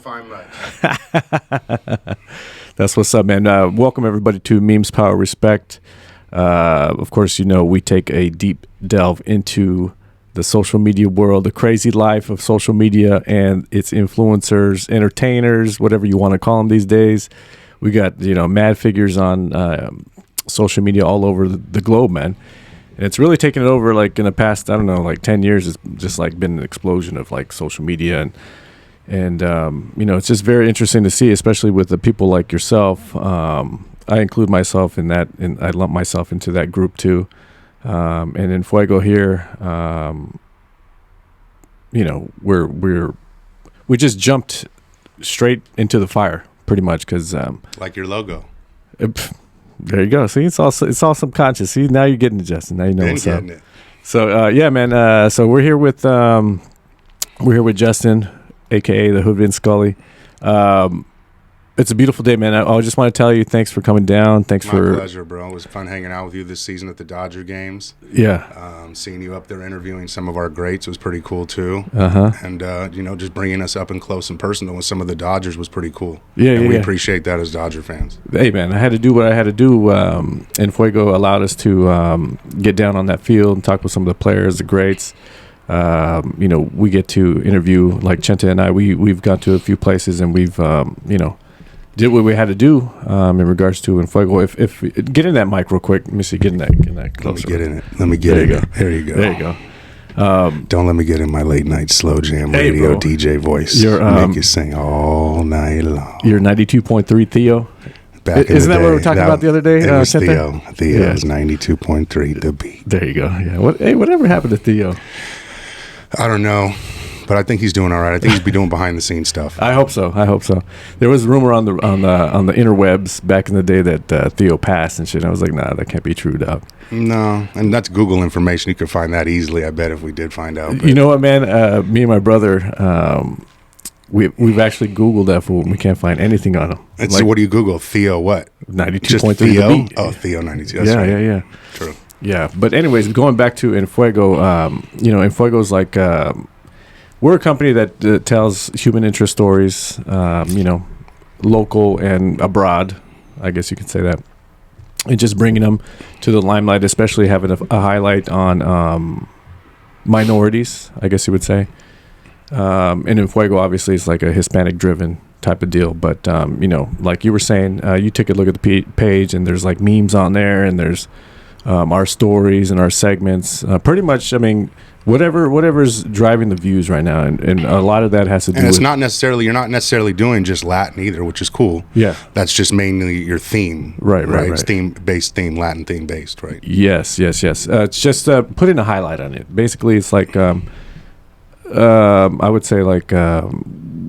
Fine much. That's what's up, man. Welcome everybody to Memes, Power, Respect. Of course, you know we take a deep delve into the social media world, the crazy life of social media and its influencers, entertainers, whatever you want to call them these days. We got mad figures on social media all over the globe, man. And it's really taken it over. Like in the past, I don't know, like 10 years, it's just like been an explosion of like social media and it's just very interesting to see, especially with the people like yourself. I include myself in that, and I lump myself into that group too. And in Fuego here, we just jumped straight into the fire, pretty much, because like your logo. There you go. See, it's all subconscious. See, now you're getting it, Justin. Now you know what's up. It. So yeah, man. So we're here with Justin, aka the Hood Vin Scully. It's a beautiful day, man. I just want to tell you, thanks for coming down. My pleasure, bro. It was fun hanging out with you this season at the Dodger games. Yeah. Seeing you up there interviewing some of our greats was pretty cool too. And just bringing us up and close and personal with some of the Dodgers was pretty cool. Yeah, we appreciate that as Dodger fans. Hey, man, I had to do what I had to do, and Fuego allowed us to get down on that field and talk with some of the players, the greats. We get to interview, like Chente and I. We've gone to a few places and we've did what we had to do in regards to Fuego. If get in that mic real quick. Let me see. Get in that closer. Let me get in it. There you go. There you go. Don't let me get in my late night slow jam radio DJ voice. Make you sing all night long. You're 92.3 Theo. Isn't that what we were talking about the other day? It was Theo. Theo's 92.3 The Beat. There you go. Yeah. Whatever happened to Theo? I don't know. But I think he's doing all right. I think he's be doing behind the scenes stuff. I hope so. There was a rumor on the interwebs back in the day that Theo passed and shit. I was like, nah, that can't be true, dog. No, and that's Google information. You could find that easily. I bet if we did find out. But. You know what, man? Me and my brother, we've actually Googled that fool, and we can't find anything on him. And so what do you Google? Theo what? 92.3 Theo? The Beat. Oh, Theo 92. That's right. Yeah. True. Yeah, but anyways, going back to Enfuego, Enfuego's like. We're a company that tells human interest stories, local and abroad, I guess you could say that, and just bringing them to the limelight, especially having a highlight on minorities, I guess you would say. And in Fuego, obviously, it's like a Hispanic-driven type of deal. But, like you were saying, you took a look at the page, and there's like memes on there, and there's our stories and our segments. Pretty much, I mean... Whatever's driving the views right now, and a lot of that has to do. And it's not necessarily you're not necessarily doing just Latin either, which is cool. Yeah, that's just mainly your theme. Right. It's theme, Latin theme based, right? Yes. It's just putting a highlight on it. Basically, it's like I would say like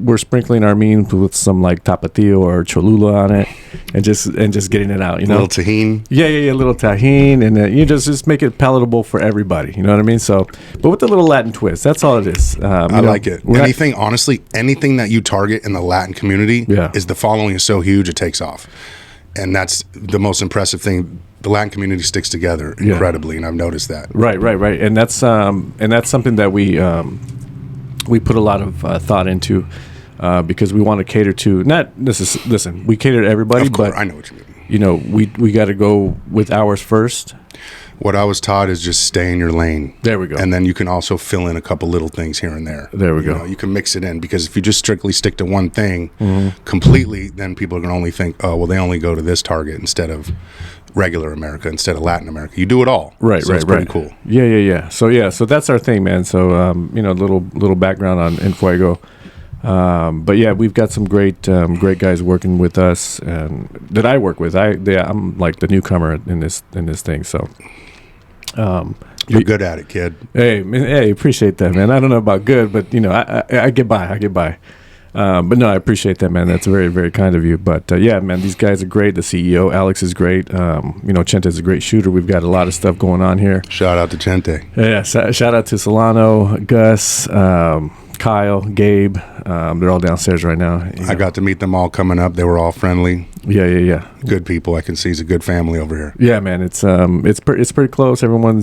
we're sprinkling our memes with some like tapatio or cholula on it, and just getting it out. A little tahini. Yeah, a little tahini, and you just make it palatable for everybody. You know what I mean? So, but with a little Latin twist, that's all it is. I like it. Anything that you target in the Latin community is the following is so huge it takes off, and that's the most impressive thing. The Latin community sticks together incredibly, and I've noticed that. Right, and that's something that we put a lot of thought into. Because we want to cater to listen, we cater to everybody, of course, but I know what you mean. We got to go with ours first. What I was taught is just stay in your lane. There we go. And then you can also fill in a couple little things here and there. There we go. You can mix it in, because if you just strictly stick to one thing completely, then people are going to only think, oh, well, they only go to this target instead of regular America, instead of Latin America. You do it all. Right. It's pretty cool. Yeah. So that's our thing, man. So little background on Enfuego. But yeah, we've got some great guys working with us, and that I work with. I'm like the newcomer in this thing. So, you're good at it, kid. Hey, appreciate that, man. I don't know about good, but I get by. But no, I appreciate that, man. That's very, very kind of you. But yeah, man, these guys are great. The CEO, Alex, is great. Chente is a great shooter. We've got a lot of stuff going on here. Shout out to Chente. Yeah, shout out to Solano, Gus, Kyle, Gabe. They're all downstairs right now. I got to meet them all coming up. They were all friendly. Yeah. Good people. I can see it's a good family over here. Yeah, man. It's pretty close. Everyone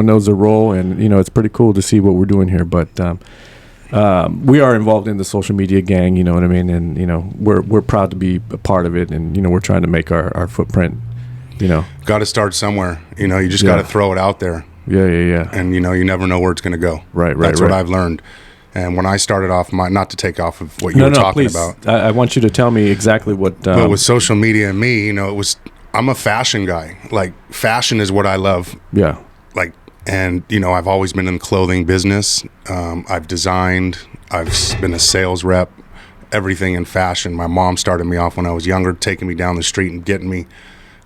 knows their role, and it's pretty cool to see what we're doing here. But we are involved in the social media gang, you know what I mean? And, you know, we're proud to be a part of it. And, you know, we're trying to make our footprint, you know. Got to start somewhere. You know, you just got to throw it out there. Yeah. And, you know, you never know where it's going to go. Right. That's what I've learned. And when I started off, not to take off of what you were talking about. I want you to tell me exactly what. But with social media and me, you know, I'm a fashion guy. Like, fashion is what I love. Yeah. Like, and, you know, I've always been in the clothing business. I've designed. I've been a sales rep, everything in fashion. My mom started me off when I was younger, taking me down the street and getting me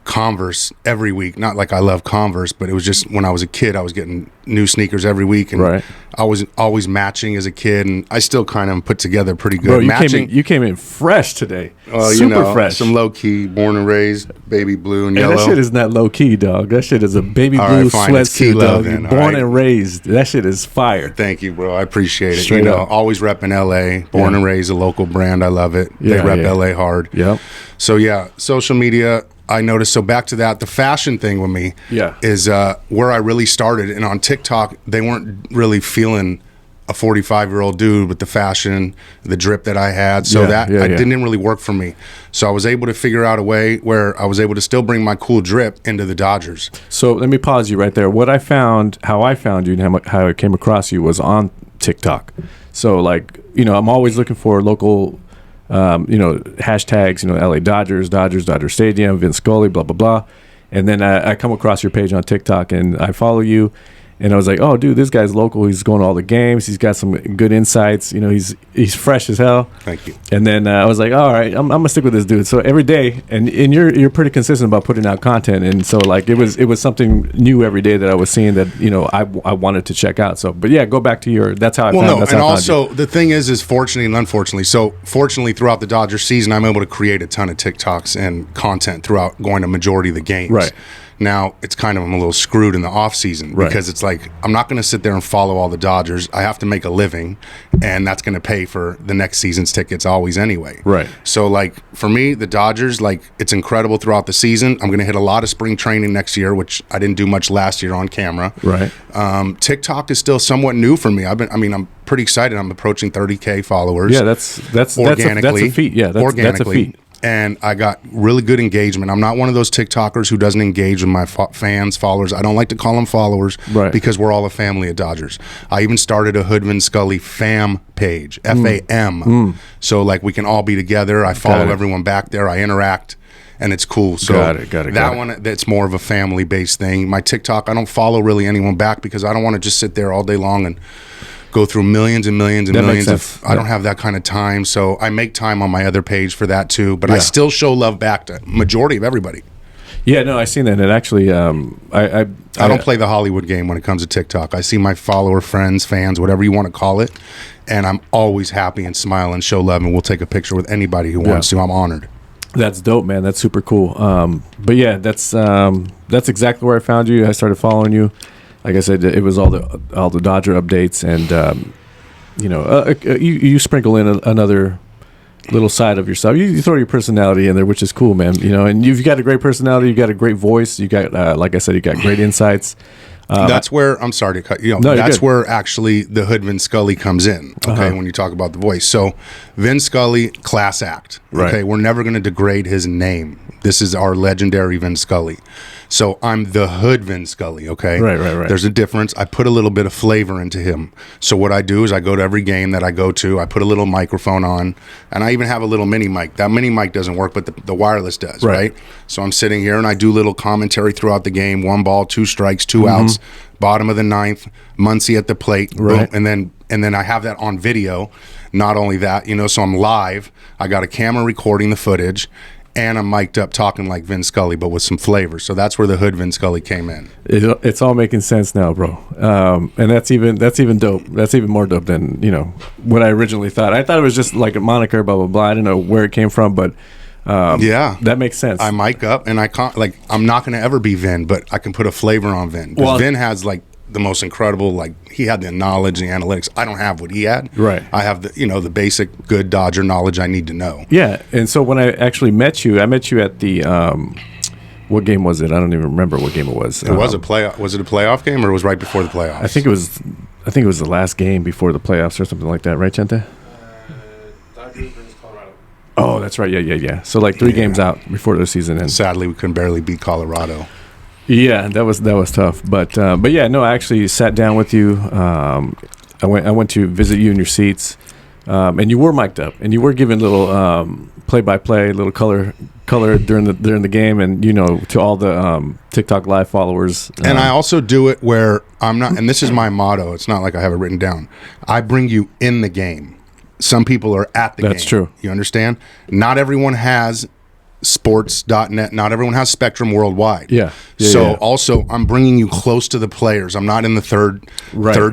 Converse every week. Not like I love Converse, but it was just when I was a kid, I was getting new sneakers every week, and I was always matching as a kid, and I still kind of put together pretty good. Bro, you came in fresh today. Super you know, fresh. Some low key, born and raised, baby blue and yellow. That shit is not low key, dog. That shit is a baby blue sweatsuit, dog. You're born and raised. That shit is fire. Thank you, bro. I appreciate it. Straight you know, up. Always repping LA, born and raised, a local brand. I love it. They rep LA hard. Yeah. So yeah, social media. I noticed. So back to that, the fashion thing with me is where I really started. And on TikTok, they weren't really feeling a 45-year-old dude with the fashion, the drip that I had. So it didn't really work for me. So I was able to figure out a way where I was able to still bring my cool drip into the Dodgers. So let me pause you right there. How I found you and how I came across you was on TikTok. So, like, you know, I'm always looking for local you know, hashtags, you know, LA Dodger Stadium, Vin Scully, blah, blah, blah. And then I come across your page on TikTok and I follow you. And I was like, oh, dude, this guy's local. He's going to all the games. He's got some good insights. You know, he's fresh as hell. Thank you. And then I was like, all right, I'm gonna stick with this dude. So every day, and you're pretty consistent about putting out content. And so, like, it was something new every day that I was seeing that, you know, I wanted to check out. So, but yeah, go back to that's how I found. And also the thing is fortunately and unfortunately. So fortunately, throughout the Dodgers season, I'm able to create a ton of TikToks and content throughout going to majority of the games. Right. Now, it's kind of, I'm a little screwed in the off season because it's like, I'm not going to sit there and follow all the Dodgers. I have to make a living, and that's going to pay for the next season's tickets always anyway. Right. So, like, for me, the Dodgers, like, it's incredible throughout the season. I'm going to hit a lot of spring training next year, which I didn't do much last year on camera. Right. TikTok is still somewhat new for me. I'm pretty excited. I'm approaching 30K followers. Yeah, that's organically. That's a feat. Yeah, that's a feat. And I got really good engagement. I'm not one of those TikTokers who doesn't engage with my fans, followers. I don't like to call them followers because we're all a family at Dodgers. I even started a Hood Vin Scully fam page, FAM. So, like, we can all be together. I follow everyone back there. I interact, and it's cool. So got it. One, that's more of a family-based thing. My TikTok, I don't follow really anyone back because I don't want to just sit there all day long and go through millions and millions and millions. I don't have that kind of time, so I make time on my other page for that too. But I still show love back to majority of everybody. Yeah, no, I seen that. And actually, I don't play the Hollywood game when it comes to TikTok. I see my follower, friends, fans, whatever you want to call it, and I'm always happy and smile and show love, and we'll take a picture with anybody who wants to. I'm honored. That's dope, man. That's super cool. But yeah, that's exactly where I found you. I started following you. Like I said, it was all the Dodger updates, and you know, you sprinkle in another little side of yourself. You throw your personality in there, which is cool, man. You know, and you've got a great personality. You got a great voice. You got, like I said, you got great insights. That's where I'm sorry to cut you. No, that's where actually the Hood Vin Scully comes in. Okay, when you talk about the voice. So, Vin Scully, class act. Okay, we're never going to degrade his name. This is our legendary Vin Scully. So I'm the Hood Vin Scully, okay? Right. There's a difference. I put a little bit of flavor into him. So what I do is I go to every game that I go to. I put a little microphone on, and I even have a little mini mic. That mini mic doesn't work, but the wireless does, right? So I'm sitting here, and I do little commentary throughout the game. 1 ball, 2 strikes, 2 outs, bottom of the 9th, Muncie at the plate, boom, and then I have that on video. Not only that, you know, so I'm live. I got a camera recording the footage, and I'm mic'd up talking like Vin Scully, but with some flavor. So that's where the Hood Vin Scully came in. It's all making sense now, bro. And that's even dope. That's even more dope than, you know, what I originally thought. I thought it was just like a moniker, blah, blah, blah. I didn't know where it came from, but that makes sense. I mic up, and I can't, like, I'm not going to ever be Vin, but I can put a flavor on Vin. Because Vin has, like, the most incredible, like, he had the knowledge and the analytics. I don't have what he had. Right. I have the, you know, the basic good Dodger knowledge I need to know. Yeah. And so when I actually met you at the what game was it? I don't even remember what game it was. It was a playoff. Was it a playoff game, or it was right before the playoffs? I think it was I think it was the last game before the playoffs or something like that, right, Chente? Dodgers versus Colorado. Oh, that's right. Yeah. So like 3 games out before the season ends. Sadly, we couldn't barely beat Colorado. Yeah, that was tough. But yeah, no, I actually sat down with you. I went to visit you in your seats, and you were mic'd up, and you were giving little play-by-play, little color during the game, and to all the TikTok live followers. And I also do it where I'm not, and this is my motto. It's not like I have it written down. I bring you in the game. Some people are at the game. That's true. You understand? Not everyone has sports.net. Not everyone has Spectrum worldwide. Yeah. Also, I'm bringing you close to the players. I'm not in the third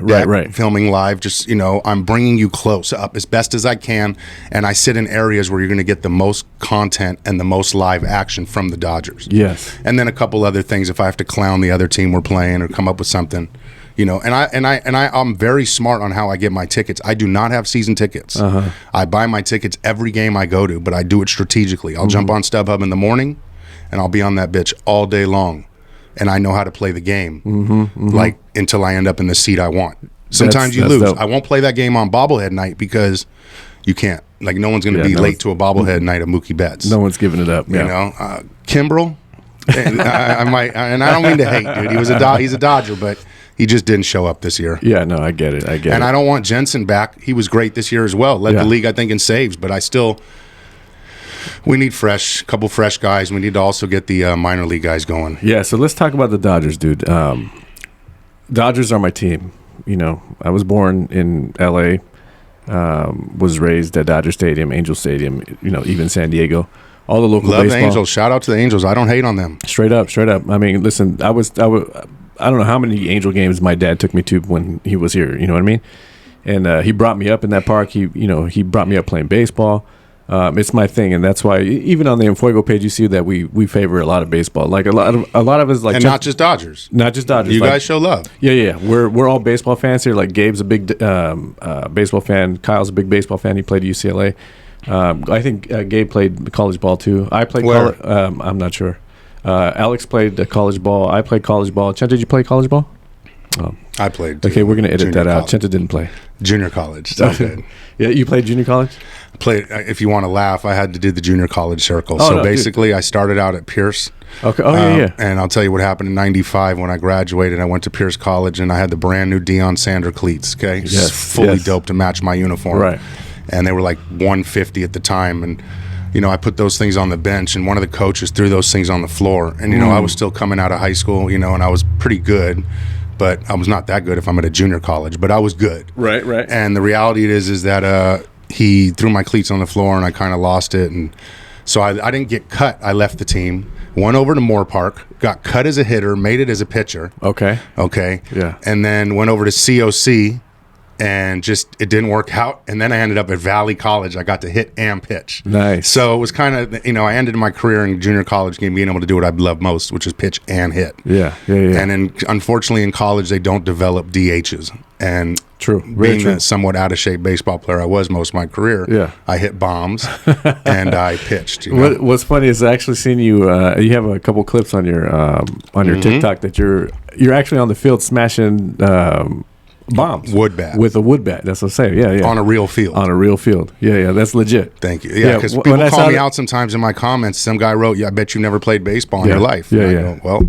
deck filming live. Just, I'm bringing you close up as best as I can. And I sit in areas where you're going to get the most content and the most live action from the Dodgers. Yes. And then a couple other things if I have to clown the other team we're playing or come up with something. I'm very smart on how I get my tickets. I do not have season tickets. I buy my tickets every game I go to, but I do it strategically. I'll jump on StubHub in the morning, and I'll be on that bitch all day long, and I know how to play the game, like until I end up in the seat I want. Sometimes you lose. Dope. I won't play that game on bobblehead night because you can't. Like no one's going to be late to a bobblehead night of Mookie Betts. No one's giving it up. Yeah. Kimbrel, and I might, and I don't mean to hate, dude. He's a Dodger, but he just didn't show up this year. Yeah, no, I get it. And I don't want Jensen back. He was great this year as well. Led the league, I think, in saves. But we need couple fresh guys. We need to also get the minor league guys going. Yeah, so let's talk about the Dodgers, dude. Dodgers are my team. I was born in L.A., was raised at Dodger Stadium, Angel Stadium, even San Diego. All the local baseball. Love the Angels. Shout out to the Angels. I don't hate on them. Straight up. I mean, listen, I don't know how many Angel games my dad took me to when he was here. You know what I mean? And he brought me up in that park. He brought me up playing baseball. It's my thing, and that's why even on the Enfuego page, you see that we favor a lot of baseball. Like a lot of us, like, and not just Dodgers. Not just Dodgers. You guys show love. Yeah. We're all baseball fans here. Like Gabe's a big baseball fan. Kyle's a big baseball fan. He played at UCLA. I think Gabe played college ball too. I played. I'm not sure. Alex played college ball. I played college ball. Chenta, did you play college ball? Oh. I played. Okay, we're going to edit that out. Chenta didn't play. Junior college. So good. Yeah, you played junior college? Played. If you want to laugh, I had to do the junior college circle. Basically, I started out at Pierce. Okay. Oh, yeah. And I'll tell you what happened in '95 when I graduated. I went to Pierce College, and I had the brand new Deion Sanders cleats, okay? Fully doped to match my uniform. Right. And they were like $150 at the time, and I put those things on the bench, and one of the coaches threw those things on the floor. And, I was still coming out of high school, and I was pretty good, but I was not that good if I'm at a junior college, but I was good. Right. And the reality is that he threw my cleats on the floor, and I kind of lost it. And so I didn't get cut. I left the team, went over to Moore Park, got cut as a hitter, made it as a pitcher. Okay. Yeah. And then went over to COC. And just it didn't work out, and then I ended up at Valley College. I got to hit and pitch. Nice. So it was kind of I ended my career in junior college game being able to do what I love most, which is pitch and hit. Yeah. And unfortunately in college they don't develop DHs. And being a somewhat out of shape baseball player I was most of my career, I hit bombs and I pitched. What's funny is I actually seen you. You have a couple clips on your TikTok that you're actually on the field smashing. Bombs. Wood bat. With a wood bat. That's what I'm saying. Yeah. On a real field. Yeah. That's legit. Thank you. Yeah, because people call me out sometimes in my comments. Some guy wrote, I bet you never played baseball in your life. Yeah. Go, well.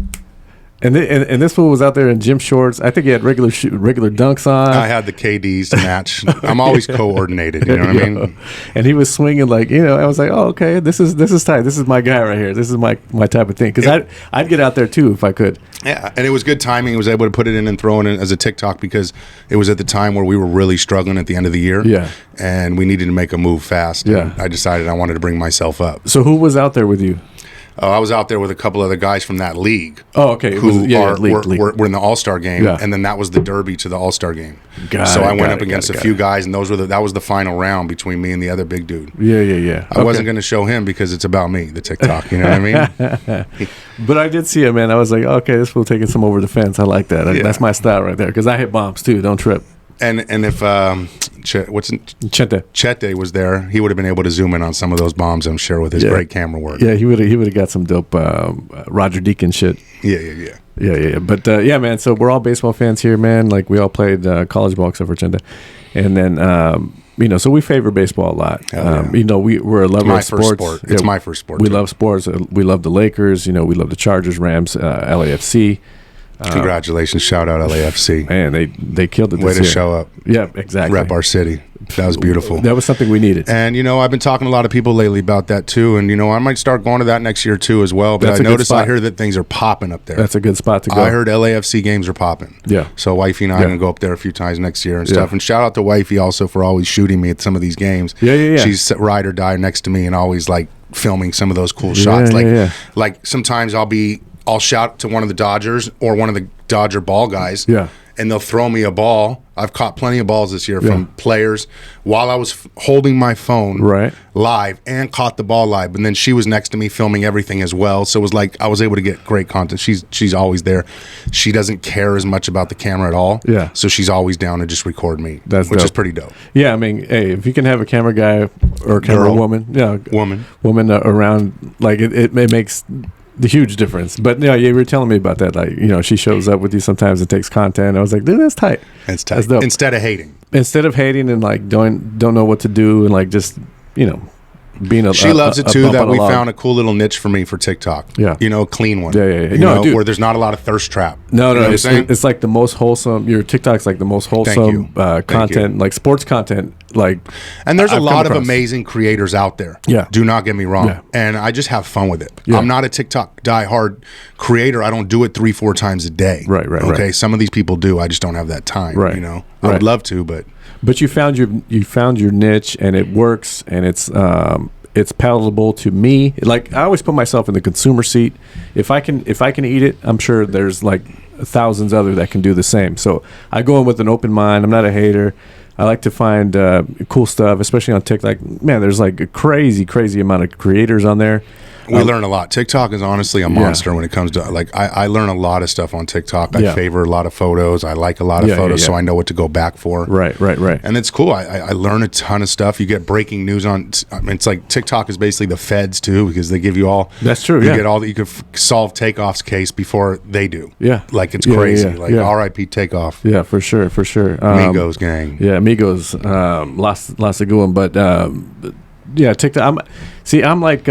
And this fool was out there in gym shorts. I think he had regular dunks on. I had the KDs to match. I'm always coordinated. You know what I mean? And he was swinging like, I was like, oh, okay, this is tight. This is my guy right here. This is my type of thing. Because I'd get out there too if I could. Yeah, and it was good timing. I was able to put it in and throw it in as a TikTok because it was at the time where we were really struggling at the end of the year. Yeah. And we needed to make a move fast. Yeah. And I decided I wanted to bring myself up. So who was out there with you? I was out there with a couple other guys from that league. Oh, okay. Were in the All-Star game, and then that was the derby to the All-Star game. I went up against a few guys, and that was the final round between me and the other big dude. Yeah. I wasn't going to show him because it's about me, the TikTok. You know what I mean? But I did see it, man. I was like, okay, this fool taking some over the fence. I like that. That's my style right there because I hit bombs too. Don't trip. And if Chete was there, he would have been able to zoom in on some of those bombs, I'm sure, with his great camera work. Yeah, he would have got some dope Roger Deakins shit. Yeah. But yeah, man. So we're all baseball fans here, man. Like we all played college ball except for Chente, and then so we favor baseball a lot. We're a lover of sports. It's my first sport. We love sports. We love the Lakers. We love the Chargers, Rams, LAFC. Congratulations. Shout out LAFC. Man, they killed it this year. Way to show up. Yeah, exactly. Rep our city. That was beautiful. That was something we needed. And, I've been talking to a lot of people lately about that, too. And, I might start going to that next year, too, as well. But I hear that things are popping up there. That's a good spot to go. I heard LAFC games are popping. Yeah. So Wifey and I are going to go up there a few times next year and stuff. And shout out to Wifey also for always shooting me at some of these games. Yeah. She's ride or die next to me and always, like, filming some of those cool shots. Like sometimes I'll shout to one of the Dodgers or one of the Dodger ball guys. Yeah. And they'll throw me a ball. I've caught plenty of balls this year from players while I was holding my phone live and caught the ball live. And then she was next to me filming everything as well. So it was like I was able to get great content. She's always there. She doesn't care as much about the camera at all. Yeah. So she's always down to just record me, which is pretty dope. Yeah, I mean, hey, if you can have a camera guy or a camera woman, woman around, like it makes the huge difference. But you were telling me about that, like, she shows up with you sometimes and takes content. I was like, dude, that's tight. It's tight. That's dope. Instead of hating and like don't know what to do and like just being she loves it too that we found a cool little niche for me for TikTok. Yeah. A clean one. Yeah. Where there's not a lot of thirst trap. No. It's like the most wholesome. Your TikTok's like the most wholesome content, like sports content. Like, and there's a lot of amazing creators out there. Yeah. Do not get me wrong. Yeah. And I just have fun with it. Yeah. I'm not a TikTok diehard creator. I don't do it 3-4 times a day. Right. Okay. Some of these people do. I just don't have that time. Right. I would love to, but you found your niche and it works and it's palatable to me. Like I always put myself in the consumer seat. If I can eat it, I'm sure there's like thousands other that can do the same. So I go in with an open mind. I'm not a hater. I like to find cool stuff, especially on TikTok. Man, there's like a crazy amount of creators on there. We learn a lot. TikTok is honestly a monster when it comes to, like, I learn a lot of stuff on TikTok. I favor a lot of photos. I like a lot of photos, so I know what to go back for. Right. And it's cool. I learn a ton of stuff. You get breaking news on, it's like TikTok is basically the feds too, because they give you all. That's true, You get all that. You can solve Takeoff's case before they do. Yeah. Like, it's crazy. R.I.P. Takeoff. Yeah, for sure. Migos gang. Yeah, Migos. Lots of good one, but yeah, TikTok. I'm like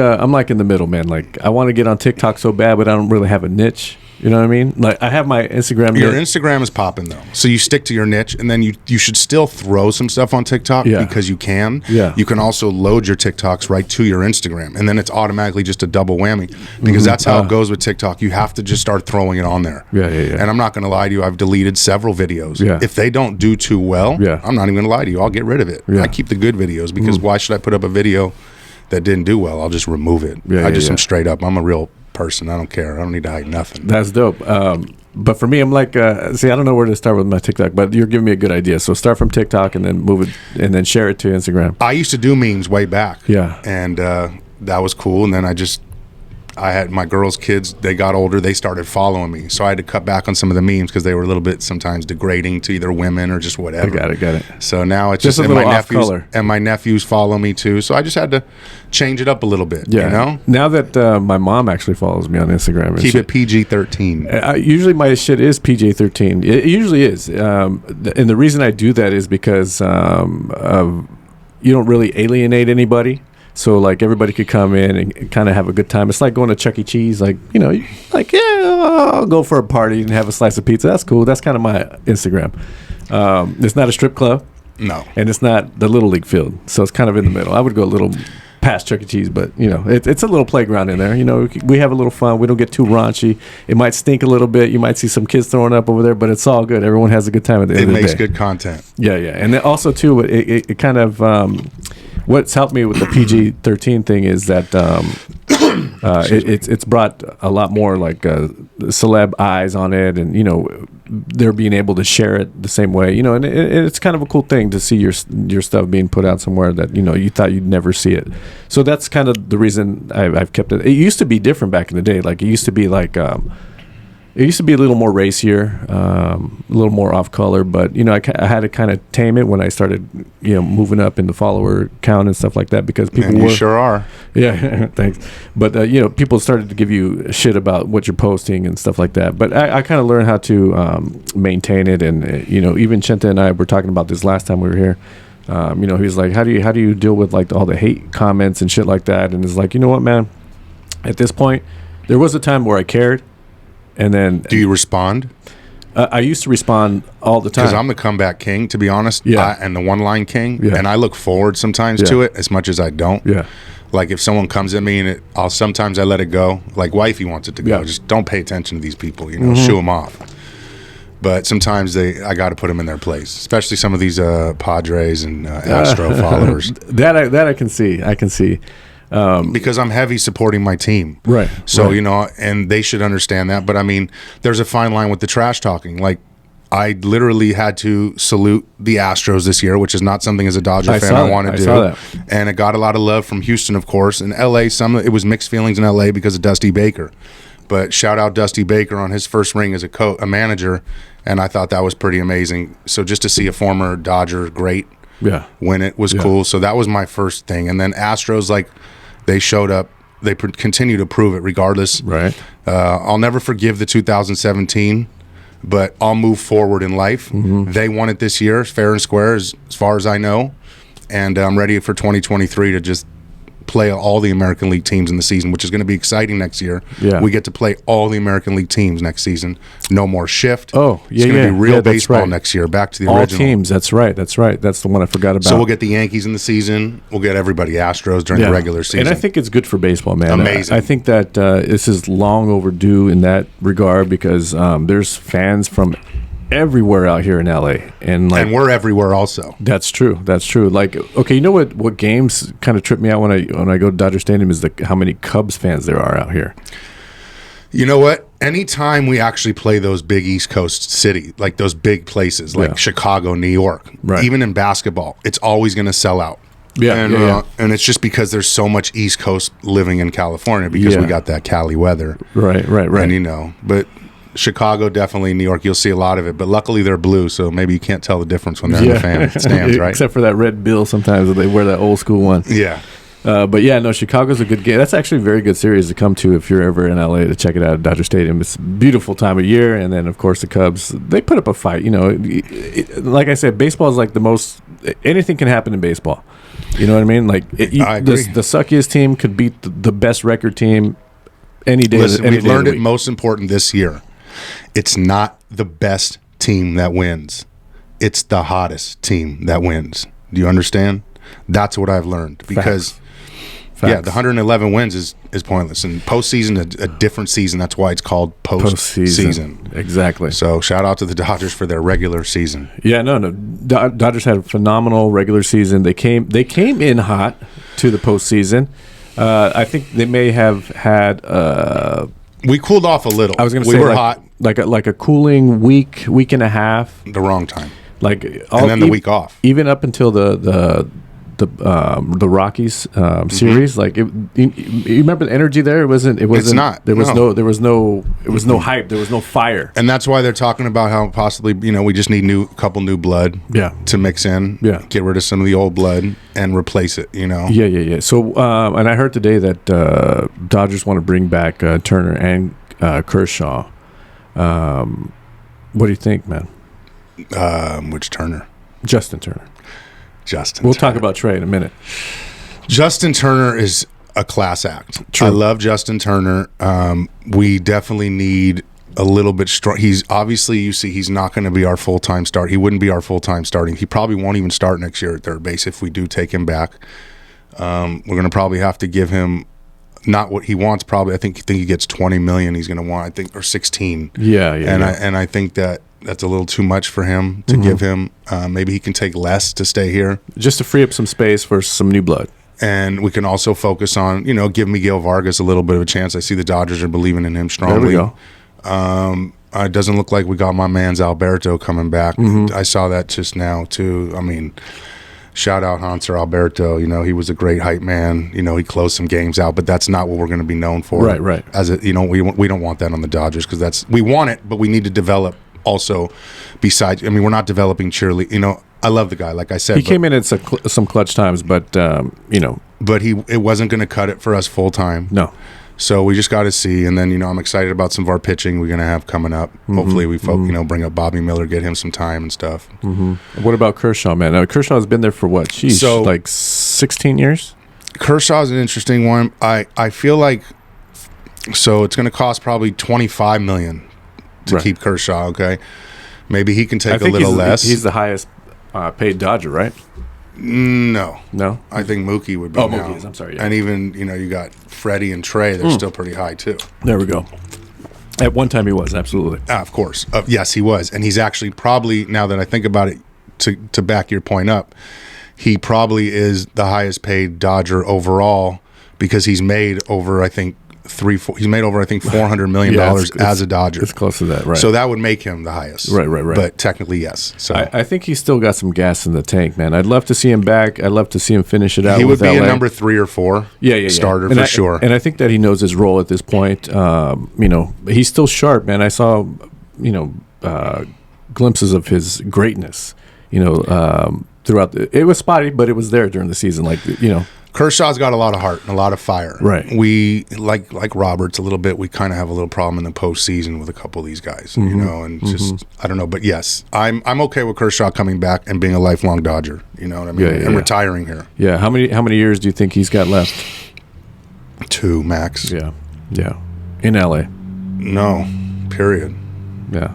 in the middle, man. Like I want to get on TikTok so bad, but I don't really have a niche. You know what I mean? Like I have my Instagram. Your Instagram is popping though, so you stick to your niche, and then you should still throw some stuff on TikTok because you can. Yeah. You can also load your TikToks right to your Instagram, and then it's automatically just a double whammy because that's how it goes with TikTok. You have to just start throwing it on there. Yeah. And I'm not going to lie to you. I've deleted several videos. Yeah. If they don't do too well, I'm not even going to lie to you. I'll get rid of it. Yeah. I keep the good videos because why should I put up a video that didn't do well? I'll just remove it. I'm straight up. I'm a real person. I don't care. I don't need to hide nothing. That's dope. But for me, I'm like, I don't know where to start with my TikTok, but you're giving me a good idea. So start from TikTok and then move it and then share it to Instagram. I used to do memes way back. Yeah. And that was cool. And then I had my girls' kids, they got older, they started following me. So I had to cut back on some of the memes because they were a little bit sometimes degrading to either women or just whatever. I got it. So now it's just a little off color. And my nephews follow me too. So I just had to change it up a little bit, Now that my mom actually follows me on Instagram. Keep it PG-13. Usually my shit is PG-13. It usually is. And the reason I do that is because you don't really alienate anybody. So like everybody could come in and kind of have a good time. It's like going to Chuck E. Cheese, like I'll go for a party and have a slice of pizza. That's cool. That's kind of my Instagram. It's not a strip club, no, and it's not the Little League field, so it's kind of in the middle. I would go a little past Chuck E. Cheese, but it's a little playground in there. We have a little fun. We don't get too raunchy. It might stink a little bit. You might see some kids throwing up over there, but it's all good. Everyone has a good time at the end of the day. It makes good content. Yeah, and then also too, it kind of. What's helped me with the PG-13 thing is that it's brought a lot more like celeb eyes on it, and they're being able to share it the same way, and it's kind of a cool thing to see your stuff being put out somewhere that you thought you'd never see it. So that's kind of the reason I've kept it. It used to be different back in the day. Like it used to be like It used to be a little more racier, a little more off color, but I had to kind of tame it when I started, moving up in the follower count and stuff like that, because people you sure are. Yeah, thanks. But people started to give you shit about what you're posting and stuff like that. But I kind of learned how to maintain it, and even Chenta and I were talking about this last time we were here. He was like, how do you deal with like all the hate comments and shit like that? And it's like, you know what, man? At this point, there was a time where I cared. And then, do you respond? I used to respond all the time because I'm the comeback king, to be honest. Yeah, and the one line king. Yeah. And I look forward sometimes to it as much as I don't. Yeah. Like if someone comes at me and sometimes I let it go. Like wifey wants it to go. Yeah. Just don't pay attention to these people. Shoo them off. But sometimes I got to put them in their place, especially some of these Padres and Astro followers. That I can see. I can see. Because I'm heavy supporting my team. Right. So, and they should understand that. But I mean, there's a fine line with the trash talking. Like, I literally had to salute the Astros this year, which is not something as a Dodger fan I want to do. Saw that. And it got a lot of love from Houston, of course. In LA, it was mixed feelings in LA because of Dusty Baker. But shout out Dusty Baker on his first ring as a manager, and I thought that was pretty amazing. So just to see a former Dodger great win it was cool. So that was my first thing. And then Astros, like, they showed up. They continue to prove it regardless. Right. I'll never forgive the 2017, but I'll move forward in life. Mm-hmm. They won it this year, fair and square, as far as I know. And I'm ready for 2023 to just play all the American League teams in the season, which is going to be exciting next year. Yeah. We get to play all the American League teams next season. No more shift. Oh, yeah, it's going to be real baseball next year, back to the all original. All teams, that's right. That's the one I forgot about. So we'll get the Yankees in the season. We'll get everybody Astros during the regular season. And I think it's good for baseball, man. Amazing. I think that this is long overdue in that regard because there's fans from everywhere out here in LA, and we're everywhere also. That's true. Like, okay, you know what games kind of trip me out when I go to Dodger Stadium is how many Cubs fans there are out here. You know what? Anytime we actually play those big East Coast city, like those big places, like Chicago, New York, even in basketball, it's always going to sell out. Yeah, and it's just because there's so much East Coast living in California because we got that Cali weather. Right. And but Chicago, definitely New York, you'll see a lot of it. But luckily they're blue, so maybe you can't tell the difference when they're in the fan stands, right? Except for that red bill sometimes they wear that old school one. Yeah. But Chicago's a good game. That's actually a very good series to come to if you're ever in LA to check it out at Dodger Stadium. It's a beautiful time of year. And then, of course, the Cubs, they put up a fight. Like I said, baseball is like the most – anything can happen in baseball. You know what I mean? Like I agree. The suckiest team could beat the best record team any day. Listen, we've learned it most important this year. It's not the best team that wins. It's the hottest team that wins. Do you understand? That's what I've learned. Because, the 111 wins is pointless. And postseason, a different season. That's why it's called postseason. Exactly. So shout out to the Dodgers for their regular season. Yeah, no. Dodgers had a phenomenal regular season. They came in hot to the postseason. I think they may have had... we cooled off a little. I was going to say we were hot. Like a cooling week and a half. The wrong time. And then the week off. Even up until the Rockies series. Like you remember the energy there? It wasn't. It's not. There was no hype. There was no fire. And that's why they're talking about how possibly we just need couple new blood. To mix in. Yeah. Get rid of some of the old blood and replace it. Yeah. So and I heard today that Dodgers want to bring back Turner and Kershaw. What do you think, man? Which Turner? Justin Turner. We'll talk about Trey in a minute. Justin Turner is a class act. True. I love Justin Turner. We definitely need a little bit strong. He's obviously, he's not going to be our full-time start. He wouldn't be our full-time starting. He probably won't even start next year at third base if we do take him back. We're going to probably have to give him not what he wants. Probably, I think he gets $20 million. He's going to want, I think, or 16. Yeah. I think that's a little too much for him to give him. Maybe he can take less to stay here. Just to free up some space for some new blood. And we can also focus on, give Miguel Vargas a little bit of a chance. I see the Dodgers are believing in him strongly. There we go. It doesn't look like we got my man's Alberto coming back. I saw that just now, too. I mean, Shout out Hanser Alberto. You know, he was a great hype man. You know, he closed some games out, but that's not what we're going to be known for. Right. As a, you know, we don't want that on the Dodgers because we want it, but we need to develop also. Besides, I mean, we're not developing cheerlead. You know, I love the guy. Like I said, he came in at some clutch times, but you know, but it wasn't going to cut it for us full time. No. So we just got to see, and then you know I'm excited about some of our pitching we're gonna have coming up. Hopefully we you know bring up Bobby Miller, get him some time and stuff. What about Kershaw, man? Now, Kershaw's been there for what? Sheesh, So, like 16 years. Kershaw's an interesting one. I feel like so it's gonna cost probably $25 million to keep Kershaw. Okay, maybe he can take a little less. He's the highest paid Dodger, right? No, I think Mookie would be. Oh, now. Mookie is. I'm sorry. Yeah. And even you know you got Freddie and Trey. They're still pretty high too. There we go. At one time, he was absolutely. Of course, yes, he was, and he's actually probably now that I think about it, to back your point up, he probably is the highest paid Dodger overall because he's made over I think $400 million as a Dodger. It's close to that, right? So that would make him the highest, right. But technically, yes. So I think he's still got some gas in the tank, man. I'd love to see him back. I'd love to see him finish it out. He would be LA. a number 3 or 4, starter for sure. And I think that he knows his role at this point. You know, he's still sharp, man. I saw, you know, glimpses of his greatness. You know, throughout it was spotty, but it was there during the season. Like you know. Kershaw's got a lot of heart and a lot of fire. Right. We like Roberts a little bit. We kind of have a little problem in the postseason with a couple of these guys, you know, and just I don't know, but yes, I'm okay with Kershaw coming back and being a lifelong Dodger. You know what I mean? And retiring here. Yeah. How many years do you think he's got left? 2 max. Yeah. In LA. No. Period. Yeah.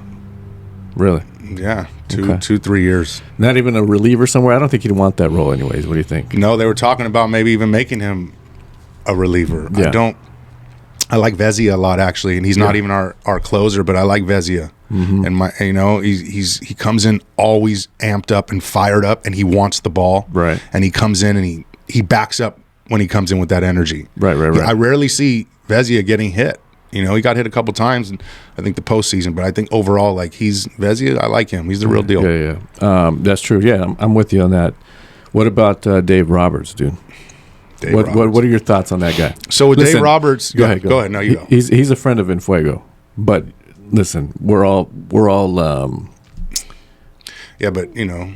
Really. Yeah. 2-3 years. Not even a reliever somewhere? I don't think he'd want that role anyways. What do you think? No, they were talking about maybe even making him a reliever. Yeah. I like Vezia a lot actually, and he's not even our closer, but I like Vezia. And you know, he comes in always amped up and fired up, and he wants the ball. Right. And he comes in and he backs up when he comes in with that energy. Right. I rarely see Vezia getting hit. You know, he got hit a couple times, and I think the postseason. But I think overall, like Vezia, I like him. He's the real deal. Yeah. That's true. Yeah, I'm with you on that. What about Dave Roberts, dude? What are your thoughts on that guy? So with Dave Roberts, go ahead. No, you go. He's a friend of Infuego, but listen, we're all. Yeah, but you know,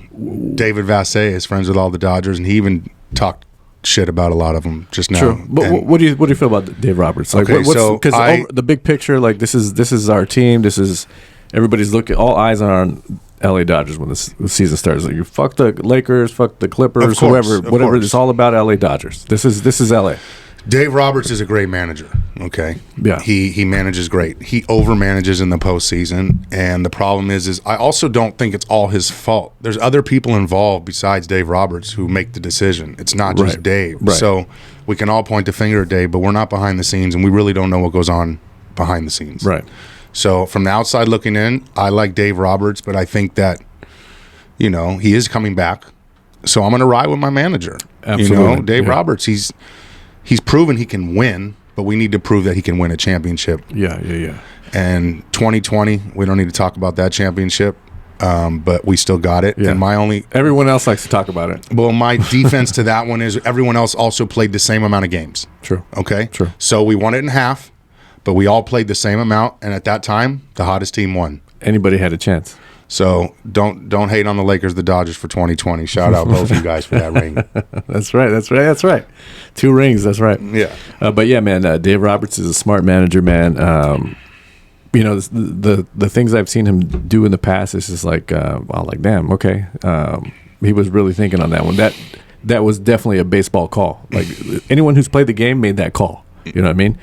David Vasse is friends with all the Dodgers, and he even talked shit about a lot of them just now. True. But what do you feel about Dave Roberts? Like, okay, so because the big picture, like this is our team. This is everybody's looking. All eyes are on LA Dodgers when the season starts. Like, you fuck the Lakers, fuck the Clippers, whatever. It's all about LA Dodgers. This is LA. Dave Roberts is a great manager. Okay. Yeah. He manages great. He overmanages in the postseason, and the problem is I also don't think it's all his fault. There's other people involved besides Dave Roberts who make the decision. It's not just Dave. Right. So we can all point the finger at Dave, but we're not behind the scenes, and we really don't know what goes on behind the scenes. Right. So from the outside looking in, I like Dave Roberts, but I think that, you know, he is coming back. So I'm going to ride with my manager. Absolutely. You know, Dave Roberts, he's proven he can win, but we need to prove that he can win a championship. Yeah. And 2020, we don't need to talk about that championship, but we still got it. Yeah. And everyone else likes to talk about it. Well, my defense to that one is everyone else also played the same amount of games. True. Okay? True. So we won it in half, but we all played the same amount, and at that time, the hottest team won. Anybody had a chance. So don't hate on the Lakers, the Dodgers for 2020. Shout out both of you guys for that ring. That's right. 2 rings. That's right. Yeah. But yeah, man, Dave Roberts is a smart manager, man. You know, the things I've seen him do in the past is just like, wow, like damn, okay. He was really thinking on that one. That was definitely a baseball call. Like anyone who's played the game made that call. You know what I mean?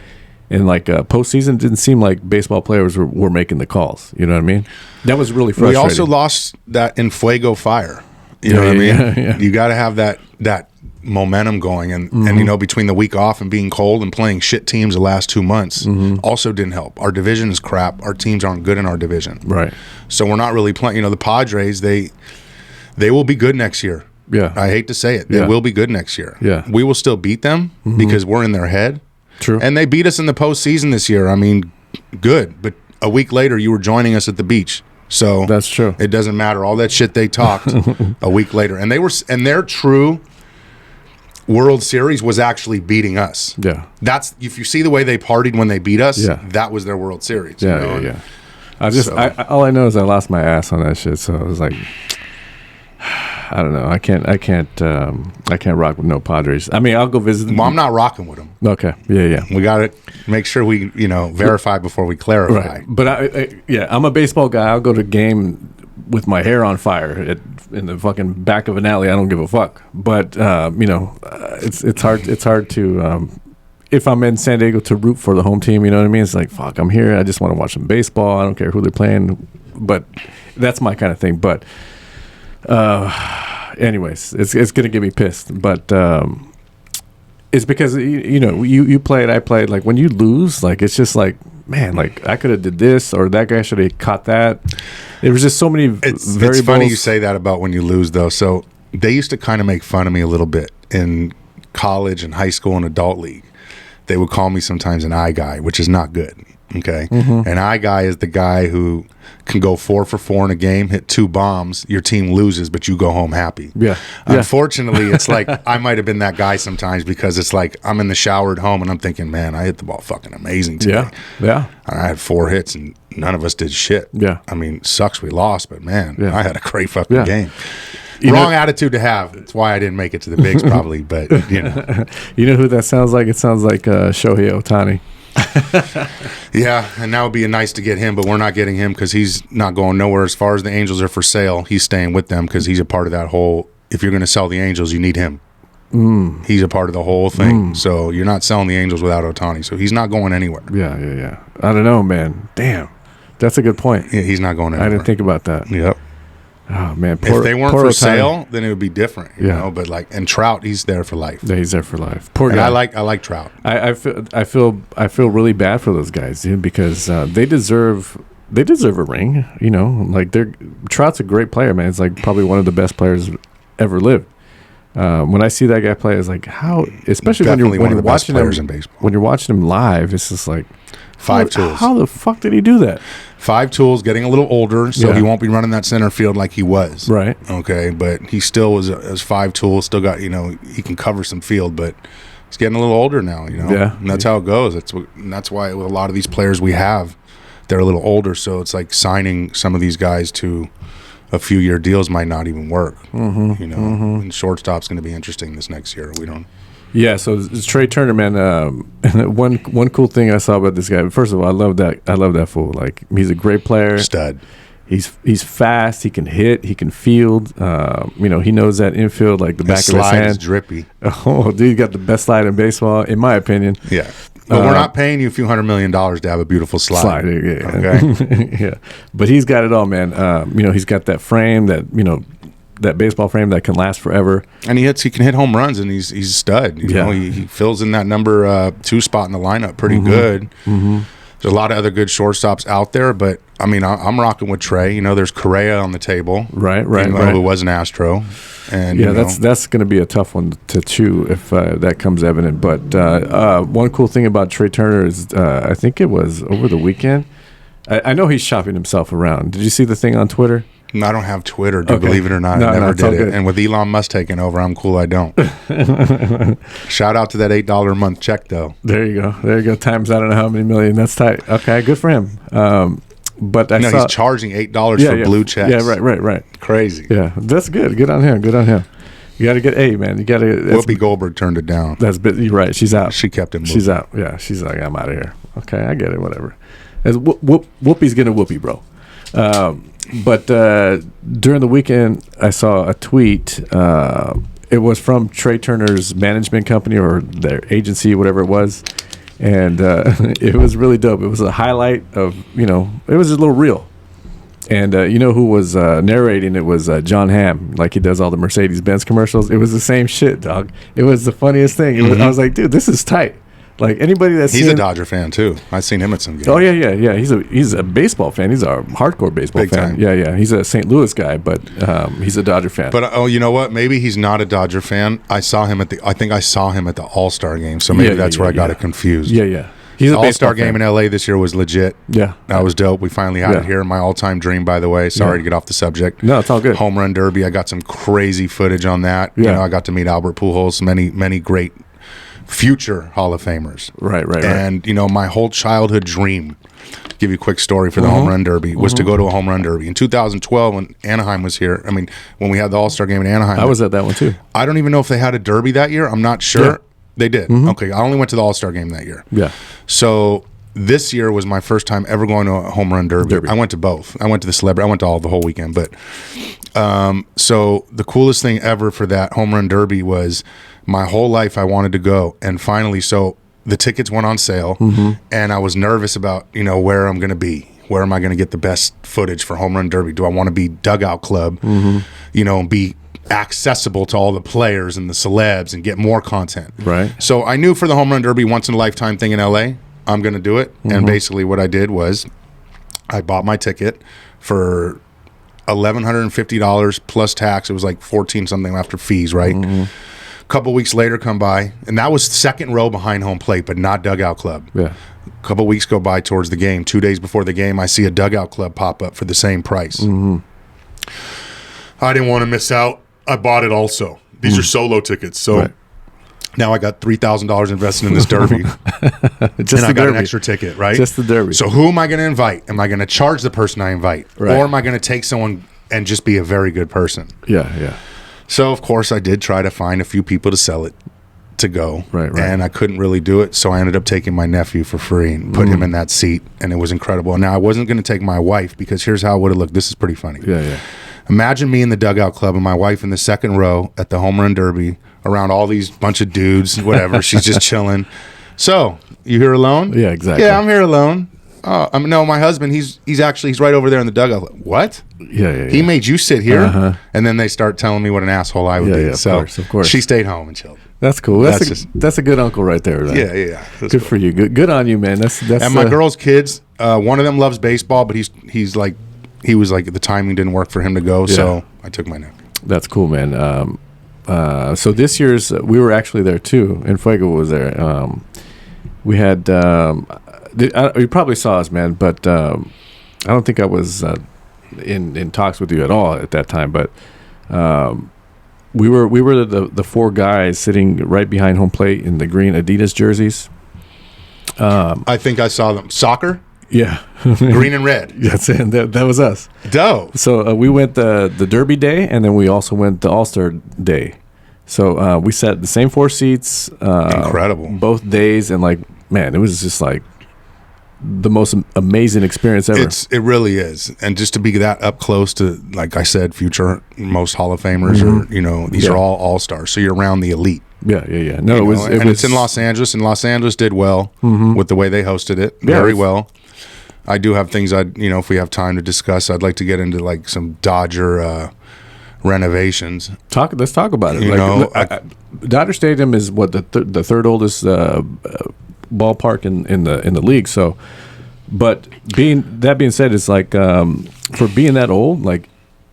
And like postseason, it didn't seem like baseball players were making the calls. You know what I mean? That was really frustrating. We also lost that Infuego fire. You know what I mean? Yeah. You got to have that momentum going, and you know, between the week off and being cold and playing shit teams the last 2 months also didn't help. Our division is crap. Our teams aren't good in our division. Right. So we're not really playing. You know, the Padres, they will be good next year. Yeah. I hate to say it. They will be good next year. Yeah. We will still beat them because we're in their head. True. And they beat us in the postseason this year. I mean, good. But a week later, you were joining us at the beach So that's true. It doesn't matter. All that shit they talked a week later. And their true World Series was actually beating us. Yeah. That's, if you see the way they partied when they beat us, that was their World Series. Yeah. All I know is I lost my ass on that shit. So I was like, I don't know. I can't rock with no Padres. I mean, I'll go visit them. Well, I'm not rocking with them. Okay. Yeah. We got to make sure we, verify before we clarify. Right. But I'm a baseball guy. I'll go to a game with my hair on fire in the fucking back of an alley. I don't give a fuck. But it's hard to if I'm in San Diego to root for the home team. You know what I mean? It's like, fuck, I'm here. I just want to watch some baseball. I don't care who they're playing. But that's my kind of thing. But anyways, it's gonna get me pissed. But it's because you played, I played. Like when you lose, like it's just like, man, like I could have did this or that guy should have caught that. There was just so many variables. It's funny you say that about when you lose, though. So they used to kind of make fun of me a little bit in college and high school and adult league. They would call me sometimes an eye guy, which is not good. Okay, An eye guy is the guy who can go 4 for 4 in a game, hit 2 bombs, your team loses, but you go home happy. Yeah. Unfortunately, it's like I might have been that guy sometimes because it's like I'm in the shower at home and I'm thinking, man, I hit the ball fucking amazing today. Yeah. I had 4 hits and none of us did shit. Yeah. I mean, sucks we lost, but man, I had a great fucking game. Wrong attitude to have. That's why I didn't make it to the bigs probably, but you know who that sounds like? It sounds like Shohei Ohtani. Yeah, and that would be nice to get him, but we're not getting him because he's not going nowhere. As far as the Angels are for sale, he's staying with them because he's a part of that whole. If you're going to sell the Angels, you need him. He's a part of the whole thing. So you're not selling the Angels without Ohtani. So he's not going anywhere. Yeah. I don't know, man. Damn, that's a good point. Yeah, he's not going anywhere. I didn't think about that. Yep. Oh man, if they weren't for sale, then it would be different, you know. But and Trout, he's there for life. Yeah, he's there for life. Poor guy. I like Trout. I feel really bad for those guys, dude, because they deserve a ring. You know, like Trout's a great player, man. It's like probably one of the best players ever lived. When I see that guy play, it's like how, especially when you're watching him, when you're watching him live, it's just like 5 tools. How the fuck did he do that? 5 tools, getting a little older, so he won't be running that center field like he was. Right. Okay, but he still was 5 tools. Still got, he can cover some field, but he's getting a little older now. Yeah. And that's how it goes. That's why with a lot of these players we have, they're a little older. So it's like signing some of these guys to a few-year deals might not even work. And shortstop's going to be interesting this next year. We don't. Yeah, so it's Trey Turner, man. One cool thing I saw about this guy. First of all, I love that fool. Like, he's a great player. Stud. He's fast. He can hit. He can field. He knows that infield like the back of his hand. His slide is drippy. Oh, dude, he got the best slide in baseball, in my opinion. Yeah. But we're not paying you a few $100 million to have a beautiful slide. Yeah. Okay. Yeah. But he's got it all, man. He's got that frame that baseball frame that can last forever. And he can hit home runs, and he's a stud. You know, he fills in that number 2 spot in the lineup pretty good. There's a lot of other good shortstops out there, but I mean, I'm rocking with Trey. There's Correa on the table, right. Who was an Astro, and that's going to be a tough one to chew if that comes evident. But one cool thing about Trey Turner is I think it was over the weekend. I know he's shopping himself around. Did you see the thing on Twitter? No, I don't have Twitter, believe it or not. I never did it. And with Elon Musk taking over, I'm cool I don't. Shout out to that $8 a month check, though. There you go. Times I don't know how many million. That's tight. Okay, good for him. But he's charging $8 for blue checks. Yeah, right. Crazy. Yeah, that's good. Good on him. You got to get man. You got to. Whoopi Goldberg turned it down. You're right. She's out. She kept him moving. She's out. Yeah, she's like, I'm out of here. Okay, I get it. Whatever. Whoopi's gonna whoopee, bro. But during the weekend, I saw a tweet. It was from Trey Turner's management company or their agency, whatever it was. And it was really dope. It was a highlight of, it was a little reel. And who was narrating it was John Hamm, like he does all the Mercedes-Benz commercials. It was the same shit, dog. It was the funniest thing. I was like, dude, this is tight. Like anybody that's he's a Dodger fan too. I've seen him at some games. Oh yeah. He's a baseball fan. He's a hardcore baseball Big fan. Time. Yeah. He's a St. Louis guy, but he's a Dodger fan. But you know what? Maybe he's not a Dodger fan. I think I saw him at the All-Star game. So maybe that's where I got it confused. Yeah. The All-Star game in LA this year was legit. Yeah. That was dope. We finally had it here. My all-time dream, by the way. Sorry to get off the subject. No, it's all good. Home Run Derby. I got some crazy footage on that. Yeah. You know, I got to meet Albert Pujols, many great future Hall of Famers. Right. And, you know, my whole childhood dream, give you a quick story for the Home Run Derby, was to go to a Home Run Derby. In 2012, when Anaheim was here, I mean, when we had the All-Star game in Anaheim. I was at that one too. I don't even know if they had a derby that year. I'm not sure. Yeah. They did. Okay, I only went to the All-Star game that year. Yeah. So this year was my first time ever going to a Home Run Derby. I went to both. I went to the Celebrity. I went to the whole weekend. But so the coolest thing ever for that Home Run Derby was my whole life I wanted to go. And finally, so the tickets went on sale. And I was nervous about, you know, where I'm going to be. Where am I going to get the best footage for Home Run Derby? Do I want to be dugout club, you know, and be accessible to all the players and the celebs and get more content? Right. So I knew for the Home Run Derby, once in a lifetime thing in LA, I'm going to do it. And basically what I did was I bought my ticket for $1,150 plus tax. It was like 14 something after fees, right? A couple weeks later come by, and that was second row behind home plate, but not dugout club. Yeah. A couple weeks go by towards the game. 2 days before the game, I see a dugout club pop up for the same price. I didn't want to miss out. I bought it also. These are solo tickets. So now I got $3,000 invested in this derby. Just I got an extra ticket, right? Just the derby. So who am I going to invite? Am I going to charge the person I invite? Right. Or am I going to take someone and just be a very good person? Yeah. So, of course, I did try to find a few people to sell it to go. Right. And I couldn't really do it. So I ended up taking my nephew for free and put him in that seat. And it was incredible. Now, I wasn't going to take my wife because here's how it would have looked. This is pretty funny. Yeah. Imagine me in the dugout club and my wife in the second row at the Home Run Derby around all these bunch of dudes, whatever. She's just chilling. So, you here alone? Yeah, exactly. Yeah, I'm here alone. No, my husband, he's right over there in the dugout. What? Yeah. He made you sit here? And then they start telling me what an asshole I would be. Yeah, of course. She stayed home and chilled. That's cool. That's a good uncle right there. Right? Yeah. Good cool. For you. Good on you, man. That's and my girl's kids, one of them loves baseball, but he was like, the timing didn't work for him to go, so I took my nephew. That's cool, man. So this year's, we were actually there too, and Fuego was there. We had, you probably saw us, man, but I don't think I was in talks with you at all at that time, but we were the four guys sitting right behind home plate in the green Adidas jerseys. I think I saw them. Soccer? Yeah. Green and red. That's it. That was us. Dope. So we went the Derby day, and then we also went the All-Star day. So we sat the same four seats. Incredible. Both days, and like, man, it was just like the most amazing experience ever. It really is. And just to be that up close to, like I said, future most Hall of Famers, or, you know, these are all All-Stars. So you're around the elite. Yeah. No, it was. It's in Los Angeles, and Los Angeles did well with the way they hosted it. Very well. I do have things if we have time to discuss, I'd like to get into like some Dodger renovations. Let's talk about it. Dodger Stadium is what the third oldest ballpark in the league. So, but being said, it's like for being that old, like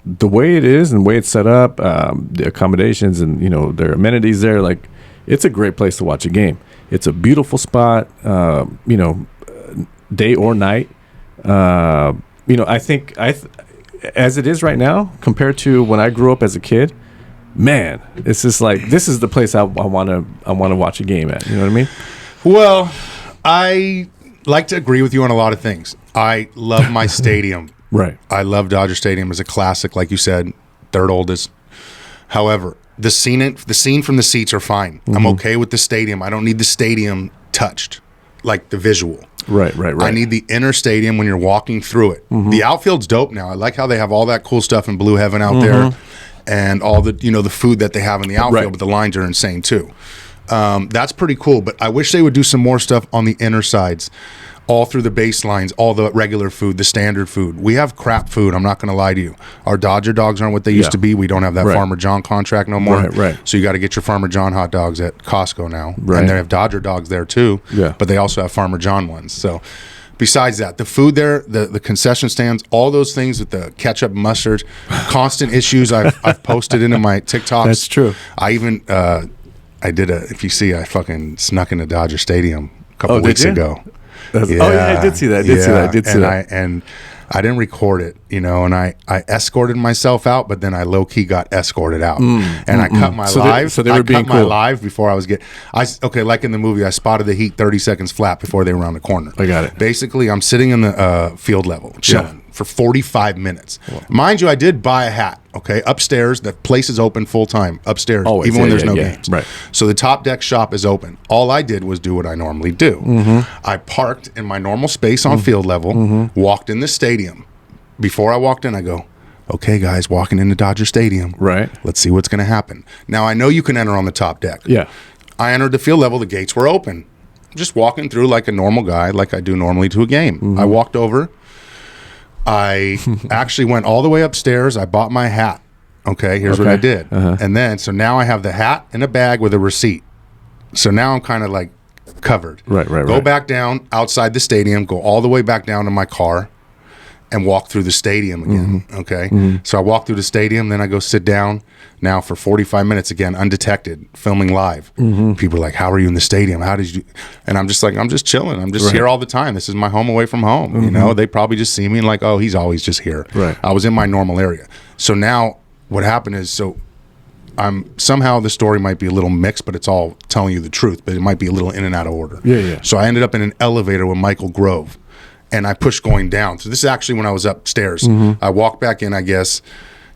the way it is and the way it's set up, the accommodations and their amenities there, like it's a great place to watch a game. It's a beautiful spot, day or night. I think as it is right now compared to when I grew up as a kid, man, it's just like this is the place I want to watch a game at. You know what I mean? Well, I like to agree with you on a lot of things. I love my stadium. Right. I love Dodger Stadium as a classic, like you said, third oldest. However, the scene from the seats are fine. I'm okay with the stadium. I don't need the stadium touched, like the visual. Right. I need the inner stadium when you're walking through it. The outfield's dope now. I like how they have all that cool stuff in Blue Heaven out there, and all the the food that they have in the outfield. But the lines are insane too. That's pretty cool. But I wish they would do some more stuff on the inner sides, all through the baselines, all the regular food, the standard food. We have crap food. I'm not going to lie to you. Our Dodger dogs aren't what they used to be. We don't have that Farmer John contract no more. Right. So you got to get your Farmer John hot dogs at Costco now. Right. And they have Dodger dogs there too. Yeah. But they also have Farmer John ones. So besides that, the food there, the concession stands, all those things with the ketchup, mustard, constant issues I've posted into my TikToks. That's true. I even, if you see, I fucking snuck into Dodger Stadium couple weeks ago. Oh yeah, I did see that. And I didn't record it, and I escorted myself out, but then I low key got escorted out, and I cut my live. So they were being cool. My live before I was like in the movie, I spotted the Heat 30 seconds flat before they were around the corner. I got it. Basically, I'm sitting in the field level, chilling for 45 minutes. Wow. Mind you, I did buy a hat. Okay, upstairs, the place is open full time. Upstairs, always, even when there's no games. Right. So the top deck shop is open. All I did was do what I normally do. I parked in my normal space on field level, walked in the stadium. Before I walked in, I go, okay, guys, walking into Dodger Stadium. Right. Let's see what's going to happen. Now, I know you can enter on the top deck. Yeah. I entered the field level. The gates were open. Just walking through like a normal guy, like I do normally to a game. I walked over. I actually went all the way upstairs. I bought my hat. Okay, here's what I did. And then, so now I have the hat in a bag with a receipt. So now I'm kind of like covered. Right. Go back down outside the stadium, go all the way back down to my car, and walk through the stadium again. Okay. So I walk through the stadium, then I go sit down now for 45 minutes again, undetected, filming live. People are like, how are you in the stadium? How did you? And I'm just like, I'm just chilling. I'm just here all the time. This is my home away from home. You know, they probably just see me and like, oh, he's always just here. Right. I was in my normal area. So now what happened is, somehow the story might be a little mixed, but it's all telling you the truth, but it might be a little in and out of order. Yeah. So I ended up in an elevator with Michael Grove. And I pushed going down. So this is actually when I was upstairs. I walked back in, I guess,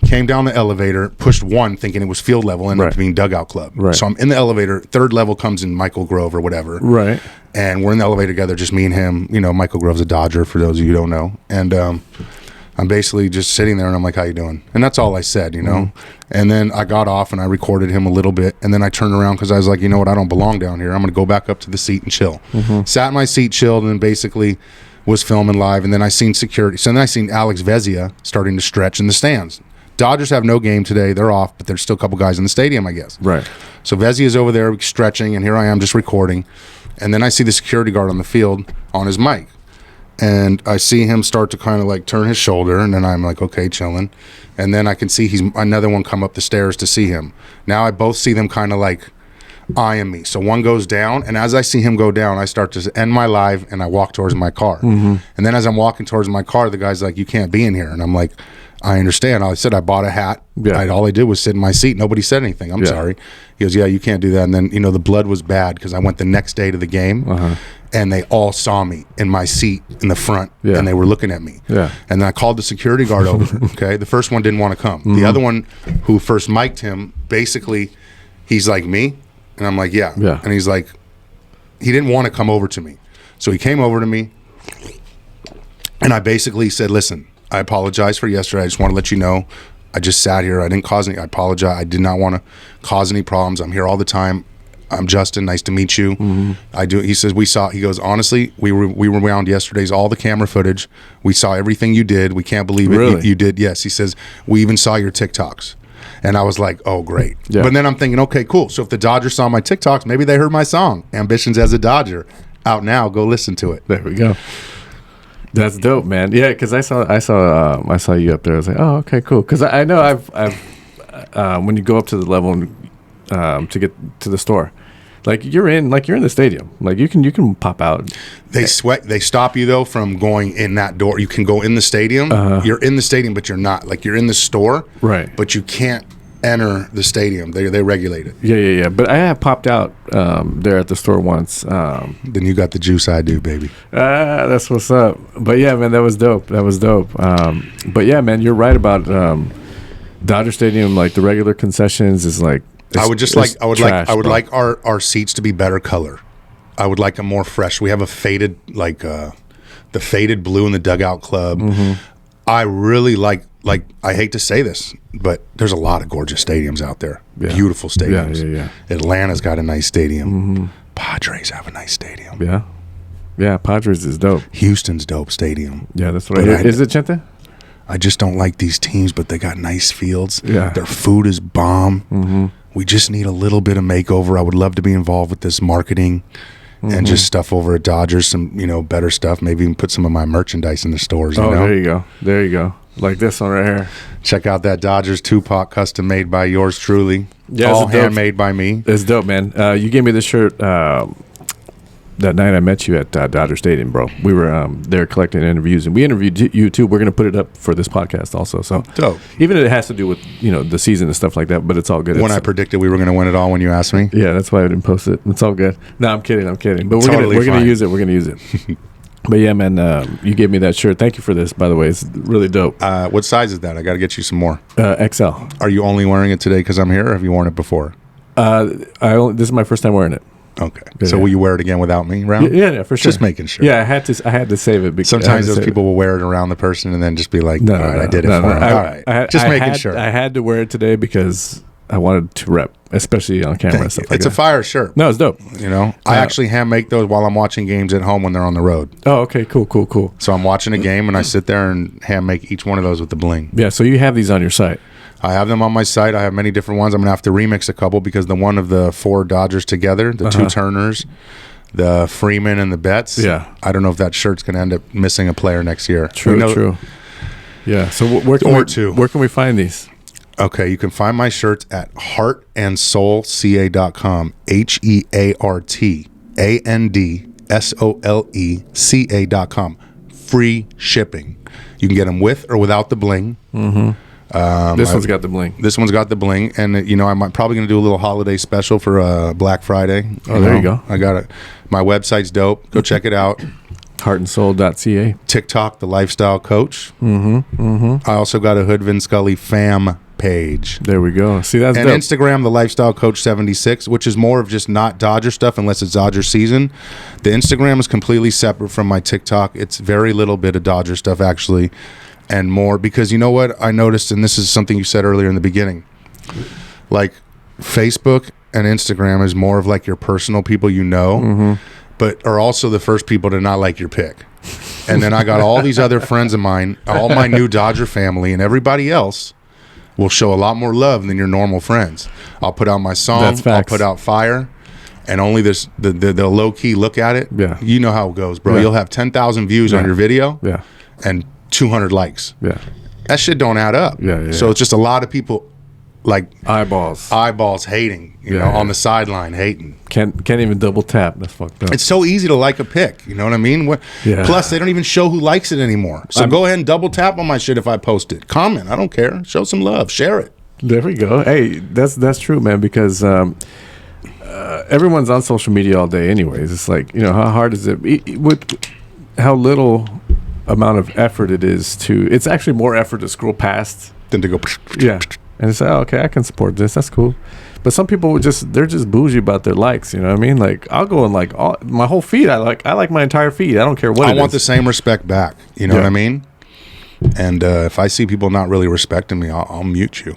came down the elevator, pushed one, thinking it was field level, ended up being dugout club. Right. So I'm in the elevator, third level comes in Michael Grove or whatever. Right. And we're in the elevator together, just me and him. You know, Michael Grove's a Dodger, for those of you who don't know. And I'm basically just sitting there, and I'm like, how you doing? And that's all I said, you know. And then I got off, and I recorded him a little bit. And then I turned around because I was like, you know what, I don't belong down here. I'm going to go back up to the seat and chill. Sat in my seat, chilled, and then basically was filming live, and then I seen security. So then I seen Alex Vezia starting to stretch in the stands. Dodgers have no game today. They're off, but there's still a couple guys in the stadium, I guess. Right. So Vezia's over there stretching, and here I am just recording. And then I see the security guard on the field on his mic. And I see him start to kind of like turn his shoulder, and then I'm like, okay, chilling. And then I can see he's another one come up the stairs to see him. Now I both see them kind of like eyeing me. So one goes down, and as I see him go down, I start to end my live, and I walk towards my car. And then as I'm walking towards my car, the guy's like, you can't be in here. And I'm like, I understand. I said I bought a hat. All I did was sit in my seat. Nobody said anything. I'm sorry. He goes, yeah, you can't do that. And then, you know, the blood was bad because I went the next day to the game, and they all saw me in my seat in the front, and they were looking at me. And then I called the security guard over. Okay, the first one didn't want to come. The other one who first mic'd him, basically, he's like, me? And I'm like, yeah. And he's like, he didn't want to come over to me. So he came over to me, and I basically said, listen, I apologize for yesterday. I just want to let you know, I just sat here. I didn't cause any, I apologize. I did not want to cause any problems. I'm here all the time. I'm Justin. Nice to meet you. I do. He says, he goes, honestly, we rewound yesterday's, all the camera footage. We saw everything you did. We can't believe it. Really? You did. Yes. He says, we even saw your TikToks. And I was like, oh, great. But then I'm thinking, okay, cool. So if the Dodgers saw my TikToks, maybe they heard my song, Ambitions as a Dodger. Out now. Go listen to it. There we go. That's dope, man. Yeah, because I saw you up there. I was like, oh, okay, cool. Because I know I've when you go up to the level to get to the store, like you're in the stadium. Like you can pop out. They stop you though from going in that door. You can go in the stadium. You're in the stadium, but you're not. Like you're in the store, right? But you can't enter the stadium. They regulate it. Yeah. But I have popped out there at the store once. Then you got the juice I do, baby. That's what's up. But yeah, man, that was dope. But yeah, man, you're right about Dodger Stadium. Like the regular concessions is like. I would like our seats to be better color. I would like them more fresh. We have a faded the faded blue in the dugout club. I really like I hate to say this, but there's a lot of gorgeous stadiums out there. Beautiful stadiums. Yeah. Atlanta's got a nice stadium. Padres have a nice stadium. Yeah, Padres is dope. Houston's dope stadium. Yeah, that's what I hear. Is it, Chente? I just don't like these teams, but they got nice fields. Yeah. Their food is bomb. We just need a little bit of makeover. I would love to be involved with this marketing and just stuff over at Dodgers, some, better stuff. Maybe even put some of my merchandise in the stores. Oh, there you go. Like this one right here. Check out that Dodgers Tupac custom made by yours truly. Yeah, all handmade by me. It's dope, man. You gave me this shirt that night I met you at Dodger Stadium, bro. We were there collecting interviews, and we interviewed you too. We're going to put it up for this podcast also. So dope. Even if it has to do with the season and stuff like that, but it's all good. When I predicted we were going to win it all when you asked me. Yeah, that's why I didn't post it. It's all good. No, I'm kidding. But we're gonna use it. We're gonna use it. But yeah, man, you gave me that shirt. Thank you for this, by the way. It's really dope. What size is that? I got to get you some more. XL. Are you only wearing it today because I'm here, or have you worn it before? This is my first time wearing it. Okay. So will you wear it again without me around? Yeah, for sure. Just making sure. Yeah, I had to save it. Sometimes those people will wear it around the person and then just be like, all right, I did it for him. All right. Just making sure. I had to wear it today because I wanted to rep, especially on camera and stuff like that. It's a fire shirt. No, it's dope. I actually hand make those while I'm watching games at home when they're on the road. Oh, okay. Cool. So I'm watching a game and I sit there and hand make each one of those with the bling. Yeah, so you have these on your site. I have them on my site. I have many different ones. I'm going to have to remix a couple because the one of the 4 Dodgers together, the 2 Turners, the Freeman, and the Betts. Yeah. I don't know if that shirt's going to end up missing a player next year. True. Yeah. So where can we find these? Okay, you can find my shirts at heartandsoulca.com. HeartandSoleCA.com. Free shipping. You can get them with or without the bling. Mm-hmm. This one's got the bling. This one's got the bling, and I'm probably going to do a little holiday special for Black Friday. There you go. I got it. My website's dope. Go check it out. Heartandsoul.ca. TikTok, the lifestyle coach. Mm-hmm. I also got a Hood Vin Scully fam page. There we go. See, that's and dope. Instagram, the lifestyle coach 76, which is more of just not Dodger stuff unless it's Dodger season. The Instagram is completely separate from my TikTok. It's very little bit of Dodger stuff actually. And more, because you know what I noticed, and this is something you said earlier in the beginning, like Facebook and Instagram is more of like your personal people but are also the first people to not like your pick. And then I got all these other friends of mine, all my new Dodger family, and everybody else will show a lot more love than your normal friends. I'll put out my song, I'll put out fire, and only the low key look at it. Yeah. You know how it goes, bro. Yeah. You'll have 10,000 views on your video. Yeah. And 200 likes. Yeah. That shit don't add up. Yeah. So it's just a lot of people like eyeballs hating, on the sideline hating. Can't even double tap. That's fucked up. It's so easy to like a pick, you know what I mean? Plus they don't even show who likes it anymore. So go ahead and double tap on my shit if I post it. Comment, I don't care. Show some love, share it. There we go. Hey, that's true, man, because everyone's on social media all day anyways. It's like, how hard is it with how little amount of effort it is it's actually more effort to scroll past than to go and it's like, okay, I can support this, that's cool. But some people they're just bougie about their likes, you know what I mean? Like I'll go and like my whole feed, I like my entire feed. I don't care what I want the same respect back, you know what I mean? And if I see people not really respecting me, I'll mute you.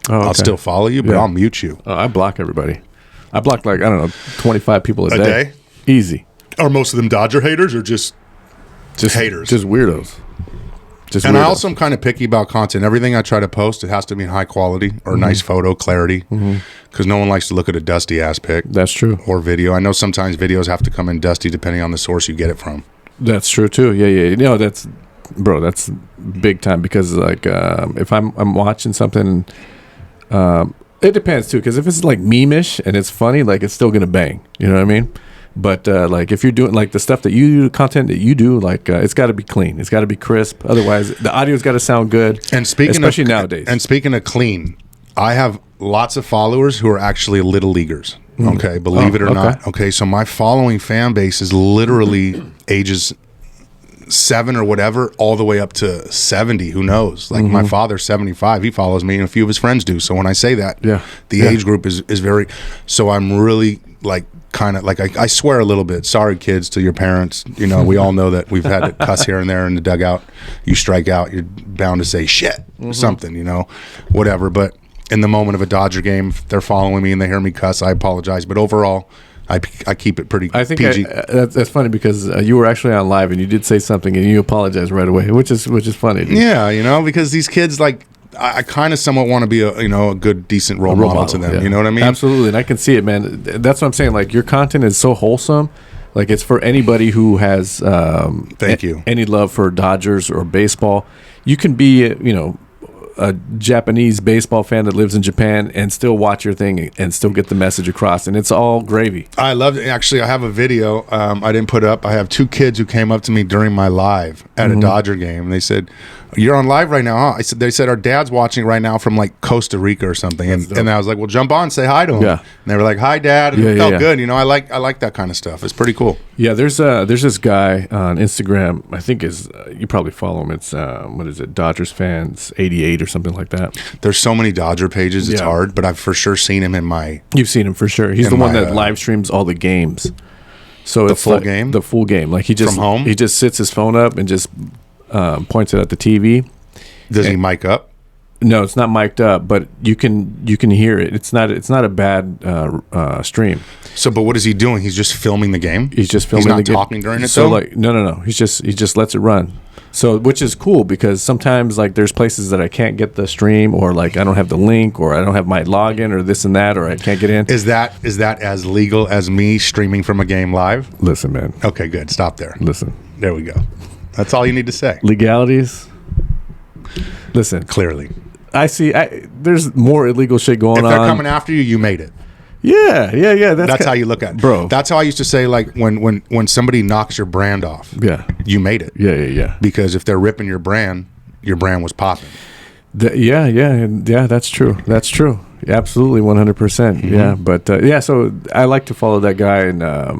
I'll still follow you, but I'll mute you. I block everybody. I block 25 people a day. Easy. Are most of them Dodger haters or just haters? Just weirdos. I also am kind of picky about content. Everything I try to post, it has to be in high quality or nice photo clarity, because no one likes to look at a dusty ass pic. That's true. Or video. I know sometimes videos have to come in dusty depending on the source you get it from. That's true too. Yeah. That's big time, because like if I'm watching something, it depends too. Because if it's like meme-ish and it's funny, like it's still gonna bang. You know what I mean? But like if you're doing like the stuff that you do, content that you do, like it's got to be clean. It's got to be crisp. Otherwise, the audio's got to sound good. And especially nowadays. And speaking of clean, I have lots of followers who are actually little leaguers. Okay, believe it or not. Okay, so my following fan base is literally ages 7 or whatever, all the way up to 70. Who knows? Like my father's 75. He follows me, and a few of his friends do. So when I say that, the age group is very. So I'm really like. Kind of like I swear a little bit. Sorry, kids, to your parents. We all know that we've had to cuss here and there in the dugout. You strike out, you're bound to say shit or something, whatever. But in the moment of a Dodger game, if they're following me and they hear me cuss, I apologize. But overall, I keep it pretty PG. That's funny, because you were actually on live and you did say something and you apologized right away, which is funny. Dude. Yeah, because these kids like. I kind of somewhat want to be a good, decent role model to them. Yeah. You know what I mean? Absolutely, and I can see it, man. That's what I'm saying. Like your content is so wholesome. Like it's for anybody who has Thank you. Any love for Dodgers or baseball. You can be a Japanese baseball fan that lives in Japan and still watch your thing and still get the message across, and it's all gravy. I love it. Actually, I have a video I didn't put up. I have 2 kids who came up to me during my live at a Dodger game, and they said, "You're on live right now, huh?" They said, "Our dad's watching right now from like Costa Rica or something." And I was like, "Well, jump on, say hi to him." Yeah. And they were like, "Hi, Dad." And it felt good. You know, I like that kind of stuff. It's pretty cool. Yeah, there's this guy on Instagram. I think you probably follow him. It's what is it? Dodgers fans 88 or something like that. There's so many Dodger pages. It's hard, but I've for sure seen him in my. You've seen him for sure. He's the one that live streams all the games. So it's full game. The full game. Like he just from home. He just sits his phone up and just points it at the TV. Does he mic up? No, it's not mic'd up, but you can hear it. It's not a bad stream. So, but what is he doing? He's just filming the game. He's just filming the game. He's not talking during it. So, like, no. He just lets it run. So, which is cool because sometimes like there's places that I can't get the stream, or like I don't have the link, or I don't have my login, or this and that, or I can't get in. Is that as legal as me streaming from a game live? Listen, man. Okay, good. Stop there. Listen. There we go. That's all you need to say. Legalities. Listen. Clearly. I see. There's more illegal shit going on. If they're coming after you, you made it. Yeah. That's how you look at it, bro. That's how I used to say, like when somebody knocks your brand off. Yeah, you made it. Yeah. Because if they're ripping your brand was popping. Yeah. That's true. Absolutely, 100%. Yeah, but So I like to follow that guy, and I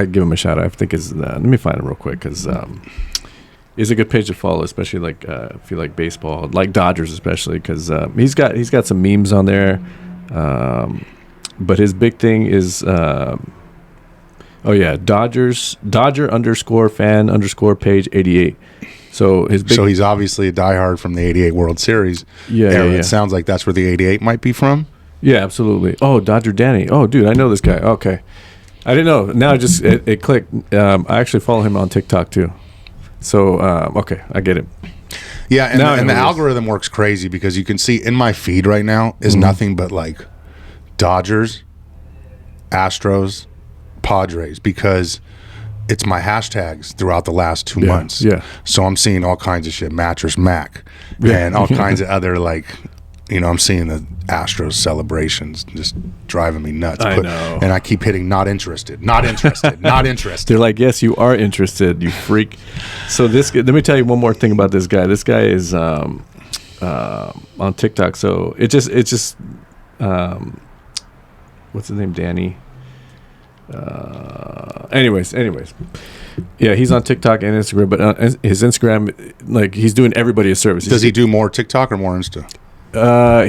give him a shout out. I think let me find him real quick because. Is a good page to follow, especially like if you like baseball, like Dodgers, especially because he's got some memes on there. But his big thing is, Dodger _fan_ page 88. So he's obviously a diehard from the '88 World Series. Yeah. It sounds like that's where the '88 might be from. Yeah, absolutely. Oh, Dodger Danny. Oh, dude, I know this guy. Okay, I didn't know. Now it clicked. I actually follow him on TikTok too. So, okay, I get it. Yeah, and the algorithm works crazy because you can see in my feed right now is nothing but like Dodgers, Astros, Padres, because it's my hashtags throughout the last 2 months. Yeah. So I'm seeing all kinds of shit, Mattress Mac, and all kinds of other like, I'm seeing the Astros celebrations just driving me nuts. I know. And I keep hitting not interested. They're like, yes, you are interested, you freak. So let me tell you one more thing about this guy. This guy is on TikTok. So it just what's his name? Danny. Anyways. Yeah, he's on TikTok and Instagram, but on his Instagram, like he's doing everybody a service. Does he do more TikTok or more Insta?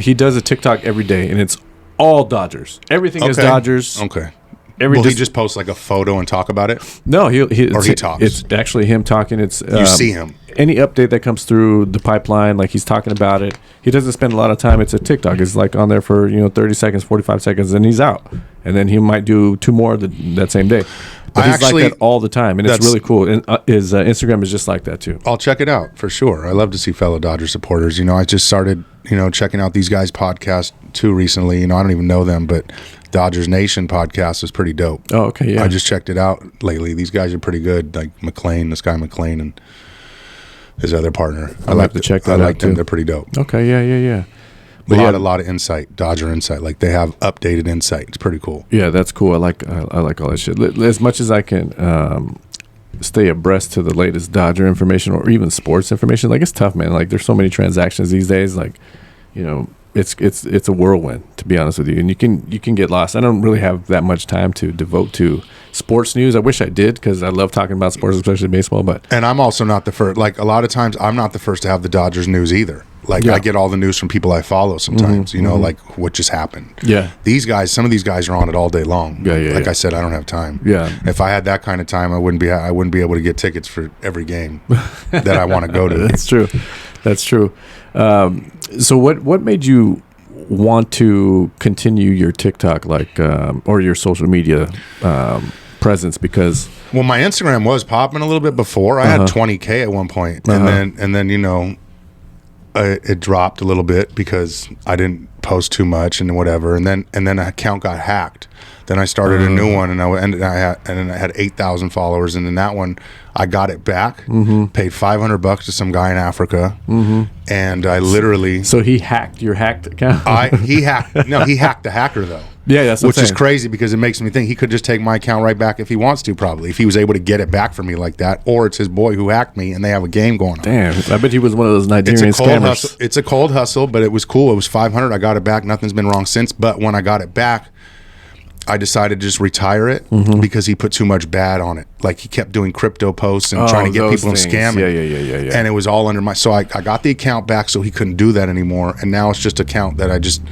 He does a TikTok every day, and it's all Dodgers. Everything is Dodgers. Okay. Will he just post like a photo and talk about it? No, he talks. It's actually him talking. It's you see him. Any update that comes through the pipeline, like he's talking about it. He doesn't spend a lot of time. It's a TikTok. It's like on there for 30 seconds, 45 seconds, and he's out. And then he might do 2 more that same day. But he's like that all the time, and it's really cool. And his Instagram is just like that too. I'll check it out for sure. I love to see fellow Dodger supporters. I just started, checking out these guys' podcast too recently. I don't even know them, but Dodgers Nation podcast is pretty dope. Oh, okay, yeah. I just checked it out lately. These guys are pretty good. Like this guy McLean, and his other partner. I like to check that out. I like them. Too. They're pretty dope. Okay, yeah. But a lot of insight, Dodger insight. Like they have updated insight. It's pretty cool. Yeah, that's cool. I like all that shit. As much as I can stay abreast to the latest Dodger information or even sports information, like it's tough, man. Like there's so many transactions these days. Like, it's a whirlwind, to be honest with you, and you can get lost. I don't really have that much time to devote to sports news. I wish I did because I love talking about sports, especially baseball. And I'm also not the first. Like a lot of times, I'm not the first to have the Dodgers news either. Like I get all the news from people I follow sometimes, like what just happened. Yeah. Some of these guys are on it all day long. Yeah. Like I said, I don't have time. Yeah. If I had that kind of time, I wouldn't be able to get tickets for every game that I want to go to. That's true. So what made you want to continue your TikTok, or your social media presence? Because my Instagram was popping a little bit before. I had 20K at one point, and then it dropped a little bit because I didn't post too much and whatever, and then an account got hacked. Then I started a new one, and I had 8,000 followers, and then that one I got it back, paid $500 to some guy in Africa, and I literally. So he hacked your hacked account. He hacked the hacker though. Yeah, that's what which is crazy because it makes me think he could just take my account right back if he wants to, probably, if he was able to get it back for me like that, or it's his boy who hacked me and they have a game going on. Damn, I bet he was one of those Nigerian scammers. It's a cold hustle, but it was cool. It was $500. I got it back. Nothing's been wrong since. But when I got it back, I decided to just retire it because he put too much bad on it. Like he kept doing crypto posts and trying to get people and scamming. Yeah. And it was all under my. So I got the account back, so he couldn't do that anymore. And now it's just an account that I just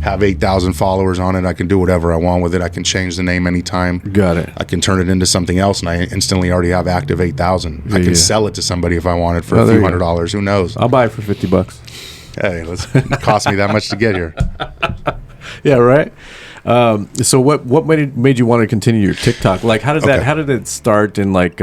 have 8,000 followers on it. I can do whatever I want with it. I can change the name anytime. Got it. I can turn it into something else, and I instantly already have active 8,000. I can sell it to somebody if I wanted for a few $100s. Who knows? I'll buy it for $50. Hey, it cost me that much to get here. Yeah, right. So what made you want to continue your TikTok? Like, how did it start and like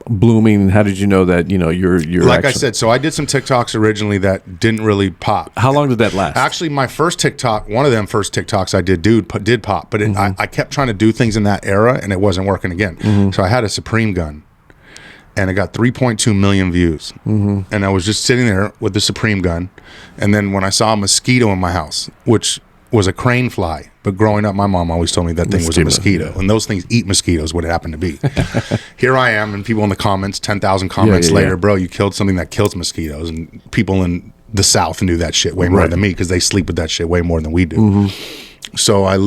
blooming? How did you know that you're like I said? So I did some TikToks originally that didn't really pop. How long did that last? Actually, my first TikTok, one of them first TikToks I did pop, but I kept trying to do things in that era and it wasn't working again. So I had a Supreme gun. And it got 3.2 million views. And I was just sitting there with the Supreme gun. And then when I saw a mosquito in my house, which was a crane fly, but growing up, my mom always told me that thing was a mosquito. And those things eat mosquitoes, what it happened to be. Here I am, and people in the comments, 10,000 comments later, bro, you killed something that kills mosquitoes. And people in the South knew that shit way more than me because they sleep with that shit way more than we do. So I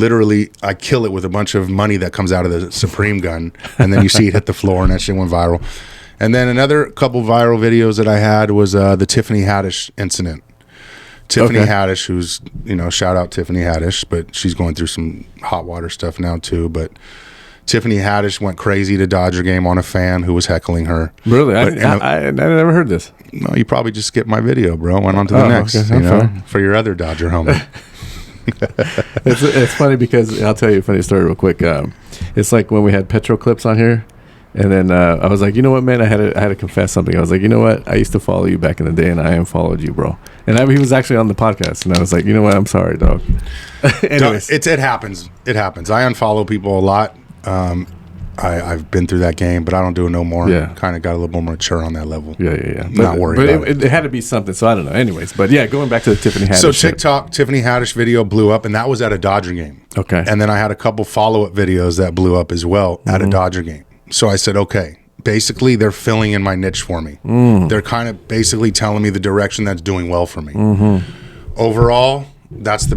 kill it with a bunch of money that comes out of the Supreme gun, and then you see it hit the floor, and that shit went viral. And then another couple viral videos that I had was the Tiffany Haddish incident. Tiffany Haddish, who's, shout out Tiffany Haddish, but she's going through some hot water stuff now too. But Tiffany Haddish went crazy at a Dodger game on a fan who was heckling her. Really? I never heard this. No, you probably just skipped my video, bro. Went on to the next, for your other Dodger homie. It's funny because I'll tell you a funny story real quick. It's like when we had Petro Clips on here. And then I was like, you know what, man? I had to confess something. I was like, you know what? I used to follow you back in the day, and I unfollowed you, bro. And he was actually on the podcast, and I was like, you know what? I'm sorry, dog. Anyways, it happens. It happens. I unfollow people a lot. I've been through that game, but I don't do it no more. Yeah, kind of got a little more mature on that level. Yeah. Not worried. But it had to be something. So I don't know. Anyways, but yeah, going back to the Tiffany Haddish. So TikTok, Tiffany Haddish video blew up, and that was at a Dodger game. Okay. And then I had a couple follow-up videos that blew up as well at a Dodger game. So I said, okay. Basically, they're filling in my niche for me. They're kind of basically telling me the direction that's doing well for me. Overall, that's the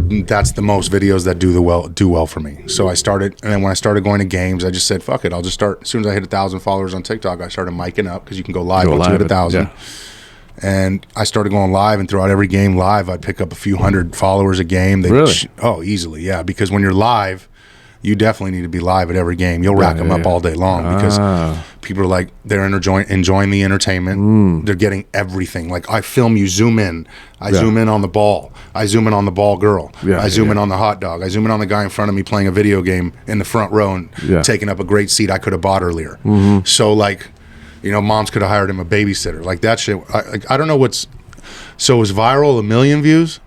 most videos that do well for me. So I started, and then when I started going to games, I just said, fuck it, I'll just start. As soon as I hit 1,000 followers on TikTok, I started miking up because you can go live once you hit 1,000. Yeah. And I started going live, and throughout every game live, I'd pick up a few hundred followers a game. Really? Easily, yeah. Because when you're live, you definitely need to be live at every game. You'll rack them up all day long because people are like, they're enjoying the entertainment. They're getting everything. Like, I film you, zoom in. I zoom in on the ball. I zoom in on the ball girl. I zoom in on the hot dog. I zoom in on the guy in front of me playing a video game in the front row and taking up a great seat I could have bought earlier. So, like, moms could have hired him a babysitter. Like, that shit. I don't know what's... So, is viral 1 million views?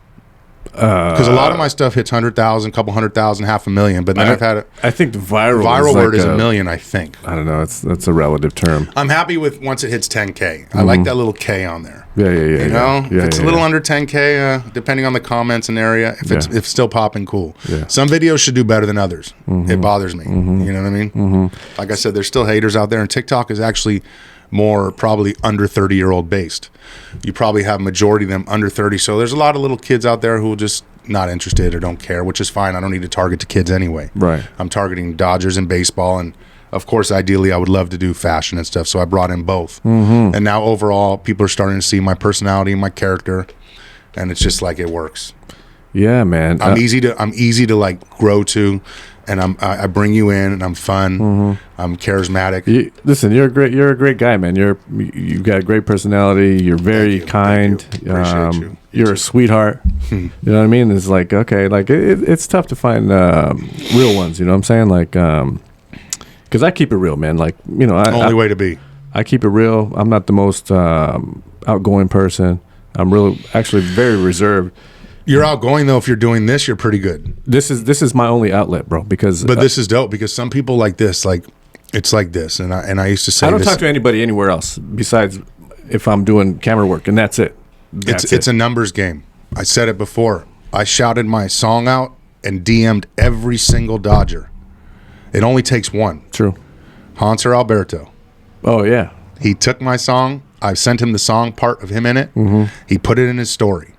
Because a lot of my stuff hits 100,000, couple 100,000, 500,000. But then I think the viral word is 1 million. I think. I don't know. That's a relative term. I'm happy with once it hits 10K. I like that little K on there. Yeah. If it's a little under 10K, depending on the comments and area, if it's still popping, cool. Yeah. Some videos should do better than others. It bothers me. You know what I mean? Like I said, there's still haters out there, and TikTok is actually more probably under 30-year-old based. You probably have majority of them under 30. So there's a lot of little kids out there who are just not interested or don't care, which is fine. I don't need to target to kids anyway. Right. I'm targeting Dodgers and baseball, and of course, ideally, I would love to do fashion and stuff. So I brought in both. And now overall, people are starting to see my personality, my character, and it's just like it works. Yeah, man. I'm easy to like grow to. And I bring you in, and I'm fun. I'm charismatic. Listen, you're a great guy, man. You've got a great personality. You're very kind. Appreciate you. You're a sweetheart. You know what I mean? It's like, okay, like it's tough to find real ones. You know what I'm saying? Like, because I keep it real, man. Like, only way to be. I keep it real. I'm not the most outgoing person. I'm actually very reserved. You're outgoing though. If you're doing this, you're pretty good. This is my only outlet, bro. But this is dope because some people like this, like it's like this, and I used to say I don't talk to anybody anywhere else besides if I'm doing camera work, and that's it. It's a numbers game. I said it before. I shouted my song out and DM'd every single Dodger. It only takes one. True. Hanser Alberto. Oh yeah. He took my song. I sent him the song part of him in it. He put it in his story.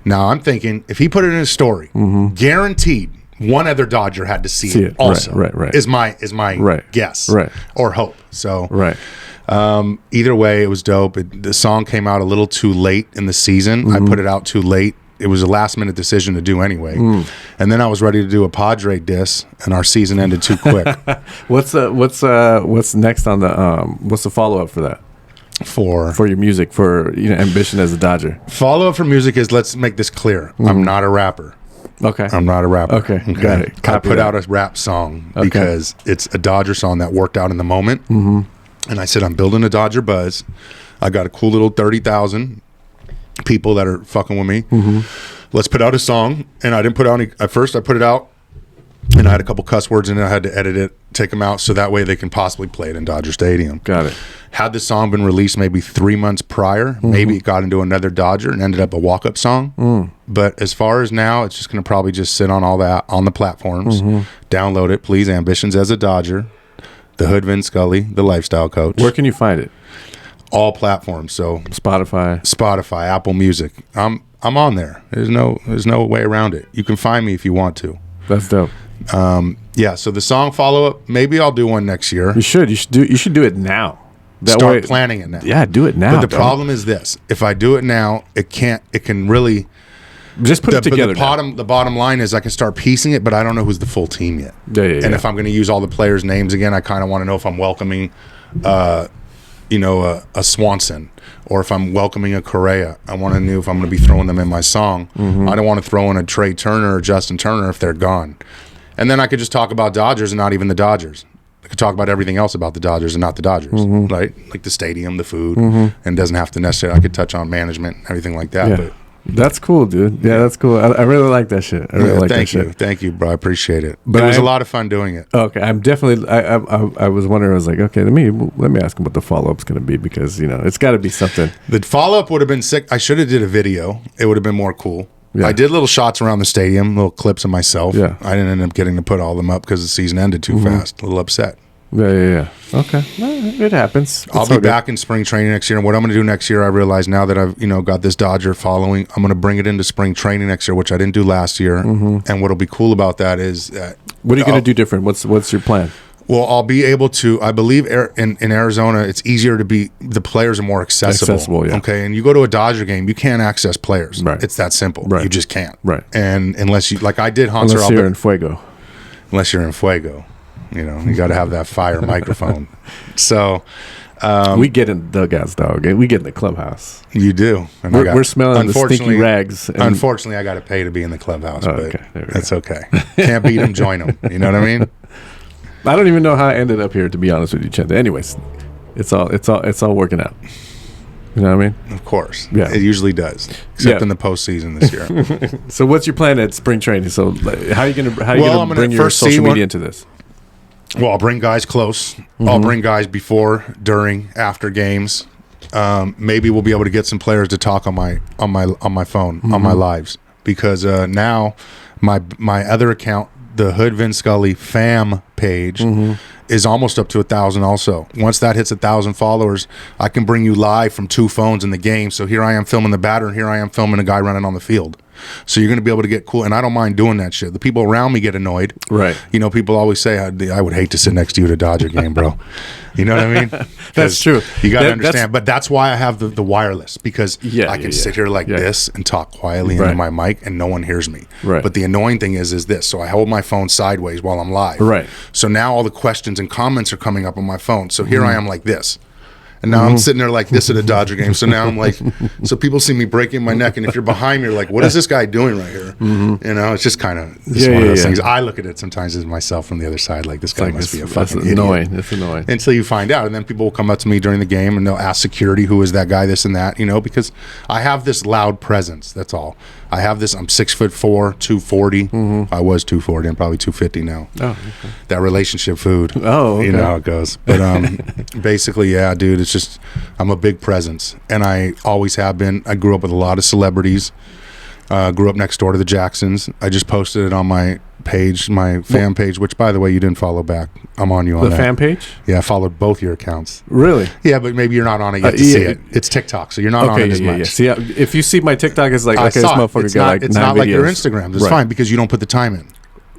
Now I'm thinking if he put it in his story, guaranteed one other Dodger had to see it also. Right. Is my guess. Right. Or hope. So right. Either way, it was dope. The song came out a little too late in the season. I put it out too late. It was a last minute decision to do anyway. And then I was ready to do a Padre diss, and our season ended too quick. What's next on the what's the follow up for that? For your music, for ambition as a Dodger. Follow up for music is, let's make this clear. I'm not a rapper. Okay. I'm not a rapper. Okay. Got it. I put out a rap song because it's a Dodger song that worked out in the moment. And I said, I'm building a Dodger buzz. I got a cool little 30,000 people that are fucking with me. Let's put out a song. And I didn't put out any. At first, I put it out, and I had a couple cuss words in it. I had to edit it, take them out, so that way they can possibly play it in Dodger Stadium. Got it. Had the song been released maybe 3 months prior, maybe it got into another Dodger and ended up a walk-up song. But as far as now, it's just going to probably just sit on all that on the platforms. Download it, please. Ambitions as a Dodger. The Hood Vin Scully, the lifestyle coach. Where can you find it? All platforms. So Spotify, Apple Music. I'm on there. There's no way around it. You can find me if you want to. That's dope. Yeah. So the song follow up. Maybe I'll do one next year. You should do it now. Start planning it now. Yeah, do it now. But the problem is this: if I do it now, it can really. Just put it together. The bottom line is I can start piecing it, but I don't know who's the full team yet. And if I'm going to use all the players' names again, I kind of want to know if I'm welcoming, a Swanson, or if I'm welcoming a Correa. I want to know if I'm going to be throwing them in my song. I don't want to throw in a Trey Turner or Justin Turner if they're gone. And then I could just talk about Dodgers and not even the Dodgers. I could talk about everything else about the Dodgers and not the Dodgers, right? Like the stadium, the food, and doesn't have to necessarily. I could touch on management, and everything like that. Yeah. But that's cool, dude. Yeah, that's cool. I really like that shit. I really like that shit. Thank you, bro. I appreciate it. But it was a lot of fun doing it. Okay, I'm definitely. I was wondering. I was like, okay, let me ask him what the follow up's going to be, because it's got to be something. The follow up would have been sick. I should have did a video. It would have been more cool. Yeah. I did little shots around the stadium, little clips of myself. Yeah. I didn't end up getting to put all of them up because the season ended too fast. A little upset. Yeah. Okay. It happens. I'll be back in spring training next year. And what I'm going to do next year, I realize now that I've got this Dodger following, I'm going to bring it into spring training next year, which I didn't do last year. And what'll be cool about that is that. What are you going to do different? What's your plan? Well, I'll be able to. I believe in Arizona, it's easier to be. The players are more accessible. Yeah. Okay, and you go to a Dodger game, you can't access players. Right. It's that simple. Right. You just can't. Right. And unless you, like I did, unless you're in Fuego. Unless you're in Fuego. You got to have that fire microphone. So we get in the dugouts, dog. We get in the clubhouse. You do. And we're smelling the stinky rags. Unfortunately, I got to pay to be in the clubhouse, but that's okay. Can't beat them, join them. You know what I mean? I don't even know how I ended up here, to be honest with you, Chente. Anyways, it's all working out. You know what I mean? Of course. Yeah. It usually does, except in the postseason this year. So what's your plan at spring training? So how are you gonna bring your social media into this? Well, I'll bring guys close. I'll bring guys before, during, after games. Maybe we'll be able to get some players to talk on my phone, on my lives, because now my other account, the Hood Vin Scully fam page, is almost up to 1,000 also. Once that hits 1,000 followers, I can bring you live from 2 phones in the game. So here I am filming the batter, and here I am filming a guy running on the field. So you're going to be able to get cool, and I don't mind doing that shit. The people around me get annoyed. Right. People always say, I would hate to sit next to you at a Dodger game, bro. You know what I mean? That's true. You got to understand. But that's why I have the wireless, because I can sit here like this and talk quietly into my mic, and no one hears me. Right. But the annoying thing is this. So I hold my phone sideways while I'm live. Right. So now all the questions and comments are coming up on my phone. So here I am like this. And now I'm sitting there like this at a Dodger game. So now I'm like, so people see me breaking my neck, and if you're behind me, you're like, what is this guy doing right here? You know, it's just kind of one of those things. I look at it sometimes as myself from the other side, like this guy must be a fucking idiot. It's annoying. Until you find out, and then people will come up to me during the game and they'll ask security, who is that guy, this and that, you know, because I have this loud presence. That's all. I have this. I'm 6'4", 240. I was 240. I'm probably 250 now. Oh, okay. That relationship food. Oh, okay. You know how it goes. But basically, yeah, dude. It's just I'm a big presence, and I always have been. I grew up with a lot of celebrities. Grew up next door to the Jacksons. I just posted it on my page, my fan page, which, by the way, you didn't follow back. I'm on you on that. The fan page? Yeah, I followed both your accounts. Really? Yeah, but maybe you're not on it yet to see it. It's TikTok, so you're not on it as much. Yeah. See, if you see my TikTok, it's like, okay, this motherfucker got like 9 videos. It's not like your Instagram. It's fine because you don't put the time in.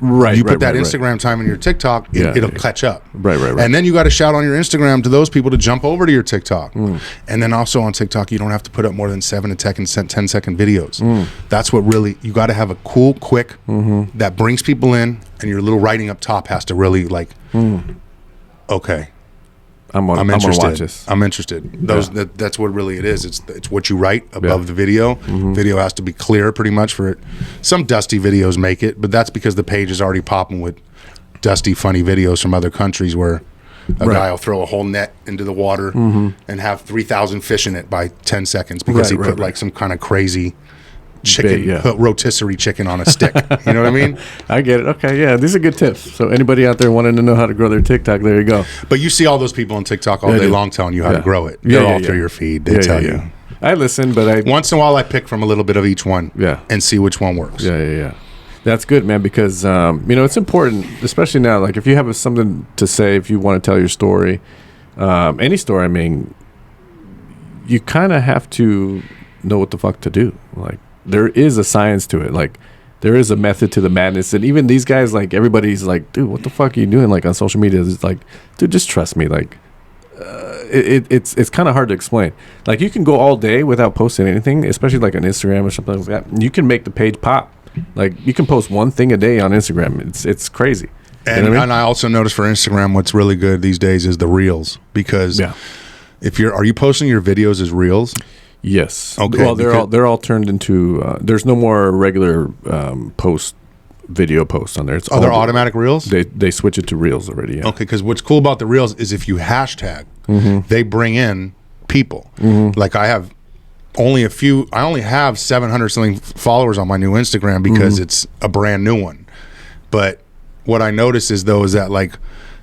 Right. You put that Instagram time in your TikTok, it'll catch up. Right. And then you got to shout on your Instagram to those people to jump over to your TikTok. And then also on TikTok, you don't have to put up more than 7 to 10-second videos. That's what really, you got to have a cool, quick, that brings people in, and your little writing up top has to really like, okay. I'm interested. Watch this. I'm interested. That's what really it is. It's what you write above the video. Video has to be clear, pretty much for it. Some dusty videos make it, but that's because the page is already popping with dusty, funny videos from other countries where a guy will throw a whole net into the water and have 3,000 fish in it by 10 seconds because he put like some kind of crazy chicken, rotisserie chicken on a stick. You know what I mean? I get it. Okay, yeah, these are good tips. So anybody out there wanting to know how to grow their TikTok, there you go. But you see all those people on TikTok all day long telling you how to grow it. They're all through your feed. They tell you. I listen, but once in a while I pick from a little bit of each one and see which one works. Yeah. That's good, man, because it's important, especially now. Like if you have something to say, if you want to tell your story, any story, I mean, you kind of have to know what the fuck to do. Like there is a science to it. Like there is a method to the madness. And even these guys, like everybody's like, dude, what the fuck are you doing? Like on social media, it's like, dude, just trust me. Like it's kind of hard to explain. Like you can go all day without posting anything, especially like on Instagram or something like that. You can make the page pop. Like you can post one thing a day on Instagram. It's crazy. And, and I also noticed for Instagram, what's really good these days is the reels, because if are you posting your videos as reels? Yes. Okay. Well, they're all turned into. There's no more regular video posts on there. It's they're automatic reels. They switch it to reels already. Yeah. Okay, because what's cool about the reels is if you hashtag, they bring in people. Like I only have 700 something followers on my new Instagram because it's a brand new one. But what I notice is that like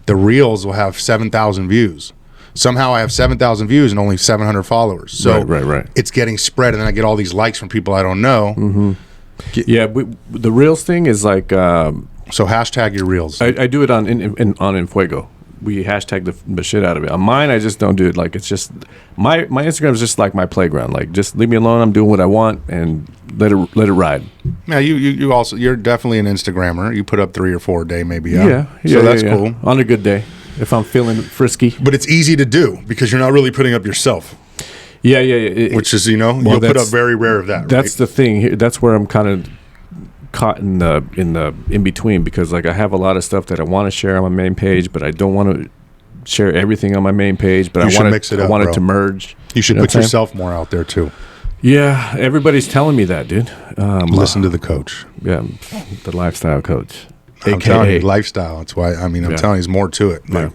the reels will have 7,000 views. Somehow I have 7,000 views and only 700 followers. So right. It's getting spread, and then I get all these likes from people I don't know. Yeah, the reels thing is like. So hashtag your reels. I do it on Infuego. We hashtag the shit out of it. On mine, I just don't do it. Like it's just my Instagram is just like my playground. Like just leave me alone. I'm doing what I want and let it ride. Yeah, you're definitely an Instagrammer. You put up 3 or 4 a day, maybe. Yeah. So that's cool. On a good day, if I'm feeling frisky. But it's easy to do because you're not really putting up yourself. Yeah. Which is you'll put up very rare of that. That's the thing. That's where I'm kind of caught in the in between, because like I have a lot of stuff that I want to share on my main page, but I don't want to share everything on my main page. But I want it to merge. You should put yourself more out there too. Yeah, everybody's telling me that, dude. Listen to the coach. Yeah, the lifestyle coach. I'm telling you, lifestyle. That's why. I mean, I'm telling you, there's more to it. Like,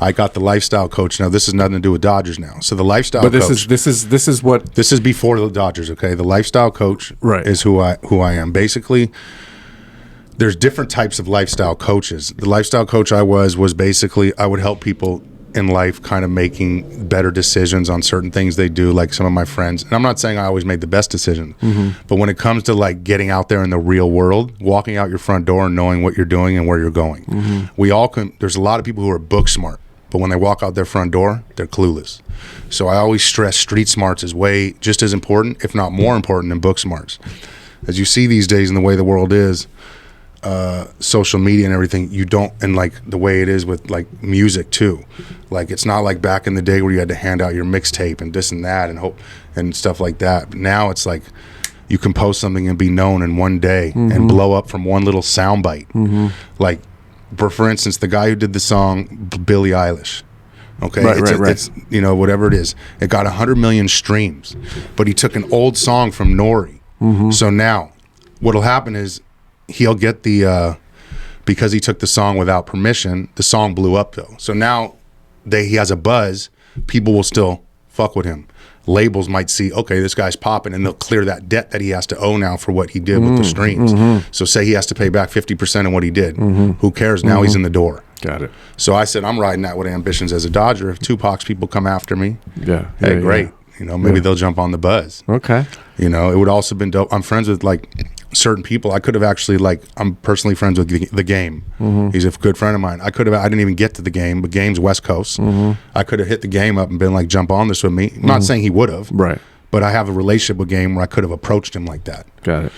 I got the lifestyle coach now. This has nothing to do with Dodgers now. So the lifestyle. But this is before the Dodgers. Okay, the lifestyle coach is who I am. Basically, there's different types of lifestyle coaches. The lifestyle coach I was basically I would help people in life kind of making better decisions on certain things they do, like some of my friends. And I'm not saying I always made the best decision, but when it comes to like getting out there in the real world, walking out your front door and knowing what you're doing and where you're going. We all can. There's a lot of people who are book smart, but when they walk out their front door, they're clueless. So I always stress street smarts is way just as important, if not more important, than book smarts. As you see these days in the way the world is, social media and everything, you don't, and like the way it is with like music too, like it's not like back in the day where you had to hand out your mixtape and this and that and hope and stuff like that. But now it's like you can post something and be known in one day and blow up from one little soundbite. Like for instance, the guy who did the song Billie Eilish, Okay, it's you know, whatever it is. It got 100 million streams, but he took an old song from Nori. So now, what'll happen is he'll get the because he took the song without permission. The song blew up though. So now he has a buzz. People will still fuck with him. Labels might see, okay, this guy's popping, and they'll clear that debt that he has to owe now for what he did with the streams. So say he has to pay back 50% of what he did. Who cares? Now he's in the door. Got it. So I said, I'm riding that with ambitions as a Dodger. If Tupac's people come after me, hey, great. Yeah. You know, maybe they'll jump on the buzz. Okay. You know, it would also been dope. I'm friends with like certain people. I could have actually I'm personally friends with the Game. He's a good friend of mine. I didn't even get to the Game, but Game's West Coast. I could have hit the Game up and been like, jump on this with me. I'm not saying he would have. Right. But I have a relationship with Game where I could have approached him like that. Got it.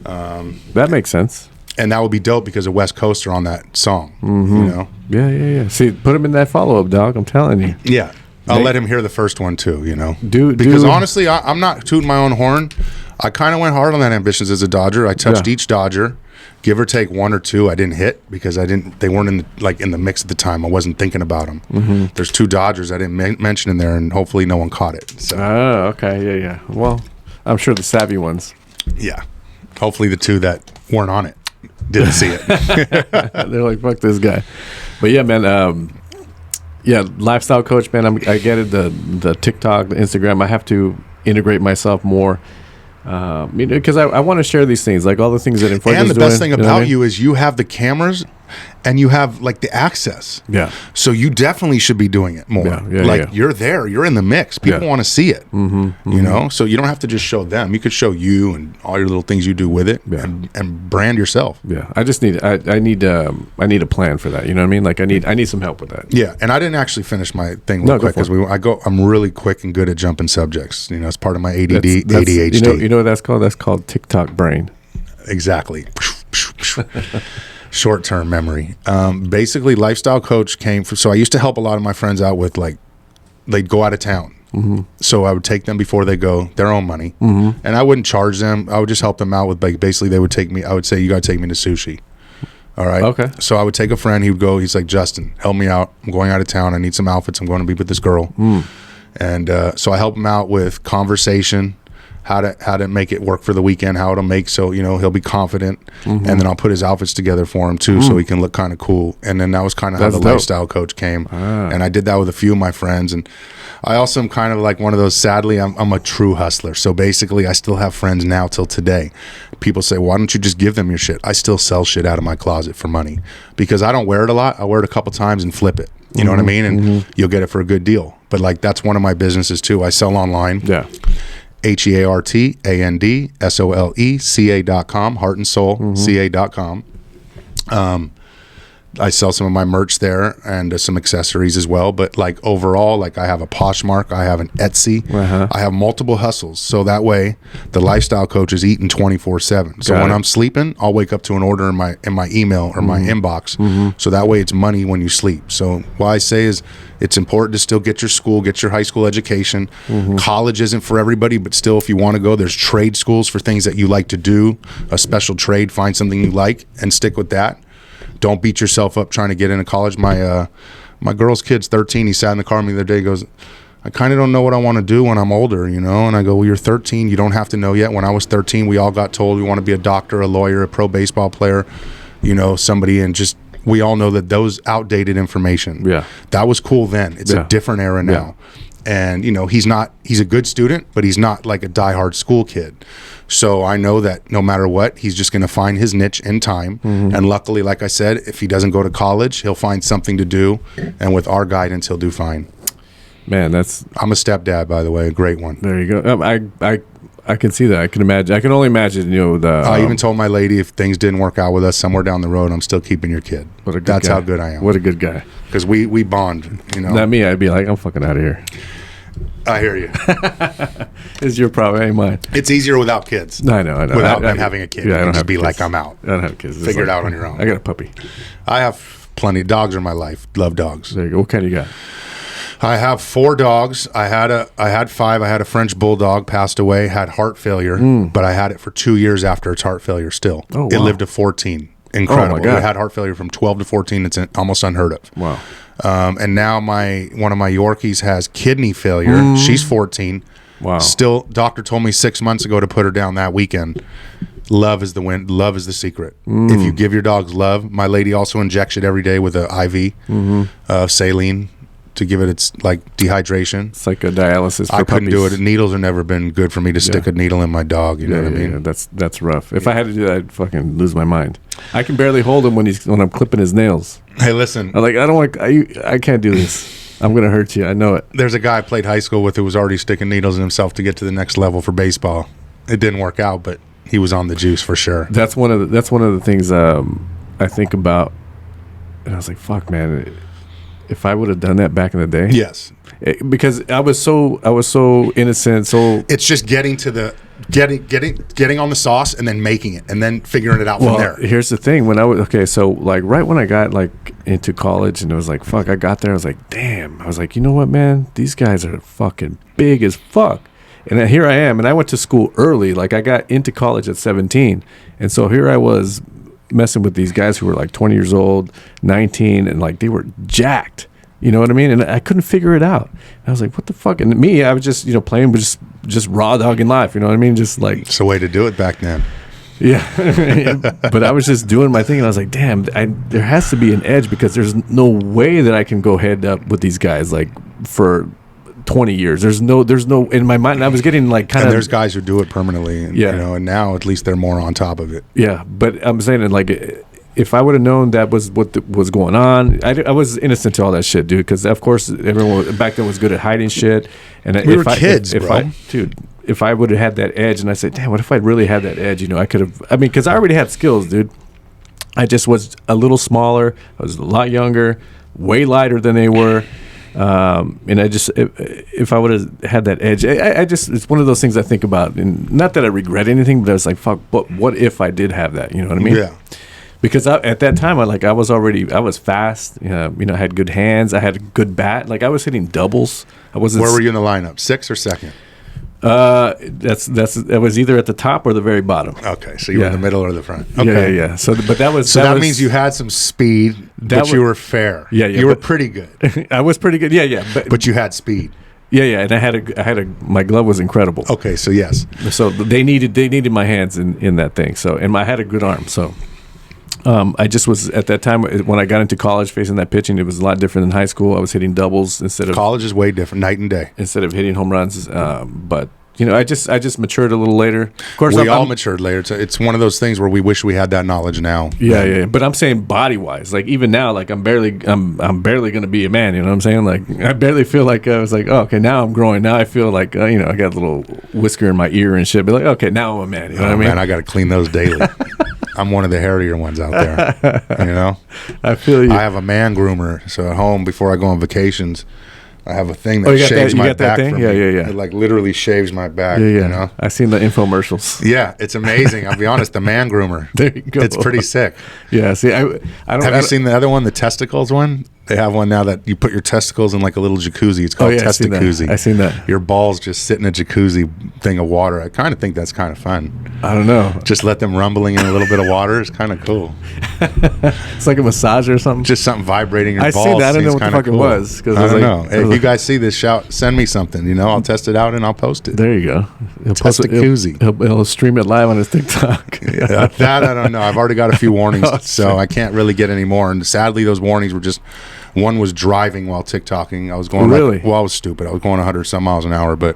That makes sense. And that would be dope because a West Coaster on that song. You know? Yeah. See, put him in that follow-up, dog. I'm telling you. Yeah. I'll let him hear the first one too, you know. Because honestly, I'm not tooting my own horn. I kind of went hard on that ambitions as a Dodger. I touched each Dodger, give or take one or two. I didn't hit because they weren't in the mix at the time. I wasn't thinking about them. There's 2 Dodgers I didn't mention in there, and hopefully no one caught it. So. Oh, okay, yeah. Well, I'm sure the savvy ones. Yeah, hopefully the 2 that weren't on it didn't see it. They're like, fuck this guy. But yeah, man. Yeah, lifestyle coach, man. I get it. The TikTok, the Instagram. I have to integrate myself more, because I want to share these things, like all the things that Inflation's doing. And the best thing about you is you have the cameras, and you have like the access. Yeah. So you definitely should be doing it more. You're there. You're in the mix. People want to see it. You know. So you don't have to just show them. You could show you and all your little things you do with it, and brand yourself. Yeah. I just need. I need a plan for that. You know what I mean? Like I need some help with that. Yeah. And I didn't actually finish my thing real quick because I'm really quick and good at jumping subjects. You know, it's part of my ADD, ADHD. You know what that's called? That's called TikTok brain. Exactly. Short-term memory. Basically, lifestyle coach came from. So I used to help a lot of my friends out with they'd go out of town. So I would take them before they go, their own money, and I wouldn't charge them. I would just help them out with basically they would take me. I would say, you got to take me to sushi. All right. Okay. So I would take a friend. He would go. He's like, Justin, help me out. I'm going out of town. I need some outfits. I'm going to be with this girl. And so I help him out with conversation. How to make it work for the weekend, how it'll make so, you know, he'll be confident, and then I'll put his outfits together for him too, so he can look kind of cool. And then that was kind of how the lifestyle coach came. And I did that with a few of my friends. And I also am kind of like one of those, sadly, I'm a true hustler. So basically I still have friends now till today. People say, why don't you just give them your shit? I still sell shit out of my closet for money because I don't wear it a lot. I wear it a couple times and flip it. You know what I mean? And you'll get it for a good deal. But like, that's one of my businesses too. I sell online. Yeah. HeartandSoulCA.com, Heart and Soul, CA.com. I sell some of my merch there and some accessories as well. But like overall, like I have a Poshmark, I have an Etsy, I have multiple hustles. So that way, the lifestyle coach is eating 24/7. So when I'm sleeping, I'll wake up to an order in my email or my inbox. So that way, it's money when you sleep. So what I say is, it's important to still get your high school education. College isn't for everybody, but still, if you want to go, there's trade schools for things that you like to do. A special trade, find something you like and stick with that. Don't beat yourself up trying to get into college. My girl's kid's 13. He sat in the car with me the other day. He goes, I kind of don't know what I want to do when I'm older, you know? And I go, well, you're 13. You don't have to know yet. When I was 13, we all got told we want to be a doctor, a lawyer, a pro baseball player, you know, somebody, and just, we all know that those outdated information. Yeah. That was cool then. It's a different era now. And, you know, he's a good student, but he's not like a diehard school kid. So I know that no matter what, he's just going to find his niche in time. And luckily, like I said, if he doesn't go to college, he'll find something to do. And with our guidance, he'll do fine. Man, I'm a stepdad, by the way, a great one. There you go. I can see that. I can imagine. I can only imagine, you know, I even told my lady, if things didn't work out with us somewhere down the road, I'm still keeping your kid. That's how good I am. What a good guy. Because we bond, you know. Not me. I'd be like, I'm fucking out of here. I hear you. It's your problem, ain't mine. It's easier without kids. I know. Without them having a kid. Yeah, I don't just be kids. like, I'm out. I don't have kids. Figure it out on your own. I got a puppy. I have plenty. Dogs are my life. Love dogs. There you go. What kind you got? I have 4 dogs. I had 5. I had a French bulldog, passed away, had heart failure, but I had it for 2 years after its heart failure still. Oh, wow. It lived to 14. Incredible. Oh my God. They had heart failure from 12 to 14. It's almost unheard of. Wow. And now one of my Yorkies has kidney failure. She's 14. Wow. Still, doctor told me 6 months ago to put her down that weekend. Love is the win. Love is the secret. If you give your dogs love, my lady also injects it every day with an IV of saline to give it its like dehydration. It's like a dialysis for I couldn't puppies. do it. Needles have never been good for me to stick a needle in my dog. You know what I mean? Yeah, that's rough. If I had to do that, I'd fucking lose my mind. I can barely hold him when I'm clipping his nails. Hey, listen. I'm like, I can't do this. I'm gonna hurt you. I know it. There's a guy I played high school with who was already sticking needles in himself to get to the next level for baseball. It didn't work out, but he was on the juice for sure. That's one of the things I think about, and I was like, "Fuck, man! If I would have done that back in the day, Yes, because I was so innocent. So it's just getting to the getting on the sauce and then making it and then figuring it out from there. Here's the thing: so like right when I got like into college and it was like, fuck, I got there, I was like, damn, I was like, you know what, man? These guys are fucking big as fuck. And then here I am, and I went to school early. Like I got into college at 17, and so here I was messing with these guys who were like 20 years old, 19, and like they were jacked. You know what I mean? And I couldn't figure it out. And I was like, what the fuck? And me, I was just playing, but just raw dogging life. You know what I mean? Just like it's the way to do it back then. Yeah, but I was just doing my thing, and I was like, damn, there has to be an edge because there's no way that I can go head up with these guys like for 20 years. There's no in my mind. I was getting like kind of. There's guys who do it permanently, and, and now at least they're more on top of it. Yeah, but I'm saying that like if I would have known that was what was going on, I was innocent to all that shit, dude. Because of course everyone back then was good at hiding shit, and we were kids, bro. If I would have had that edge, and I said, damn, what if I really had that edge? You know, I could have. I mean, because I already had skills, dude. I just was a little smaller. I was a lot younger, way lighter than they were. And I just, if I would have had that edge, I just, it's one of those things I think about, and not that I regret anything, but I was like, fuck, but what if I did have that? You know what I mean? Yeah. Because at that time, I was fast, I had good hands, I had a good bat, like I was hitting doubles. Where were you in the lineup? 6th or 2nd? That was either at the top or the very bottom. Okay, so you were in the middle or the front. Okay. Yeah. So, but that was that means you had some speed, but you were fair. Yeah. You were pretty good. I was pretty good. Yeah. But you had speed. Yeah. And I had my glove was incredible. Okay, so yes. So they needed my hands in that thing. So I had a good arm. So. I just was at that time when I got into college facing that pitching, it was a lot different than high school. I was hitting doubles instead of college is way different, night and day. Instead of hitting home runs, but I just matured a little later. Of course, we all matured later. It's one of those things where we wish we had that knowledge now. Yeah. But I'm saying body wise, like even now, like I'm barely going to be a man. You know what I'm saying? Like I barely feel like I was like, oh, okay, now I'm growing. Now I feel like I got a little whisker in my ear and shit. But like, okay, now I'm a man. You know what I mean? Man, I got to clean those daily. I'm one of the hairier ones out there. I feel you. I have a man groomer, so at home before I go on vacations, I have a thing that shaves my back for me. Yeah. It like literally shaves my back. Yeah. I've seen the infomercials. Yeah, it's amazing. I'll be honest, the man groomer. There you go. It's pretty sick. Yeah. See, I don't. Have you seen the other one, the testicles one? They have one now that you put your testicles in like a little jacuzzi. It's called Testicuzzi. I've seen that. Your balls just sit in a jacuzzi thing of water. I kind of think that's kind of fun. I don't know. Just let them rumbling in a little bit of water. It's kind of cool. It's like a massage or something. Just something vibrating your balls. I see that. I don't know what the fuck it was. I don't know. Hey, if you guys see this, send me something. I'll test it out and I'll post it. There you go. Testicuzzi. He'll stream it live on his TikTok. Yeah, that I don't know. I've already got a few warnings, so I can't really get any more. And sadly, those warnings were just. One was driving while TikToking. I was going I was stupid. I was going 100 some miles an hour, but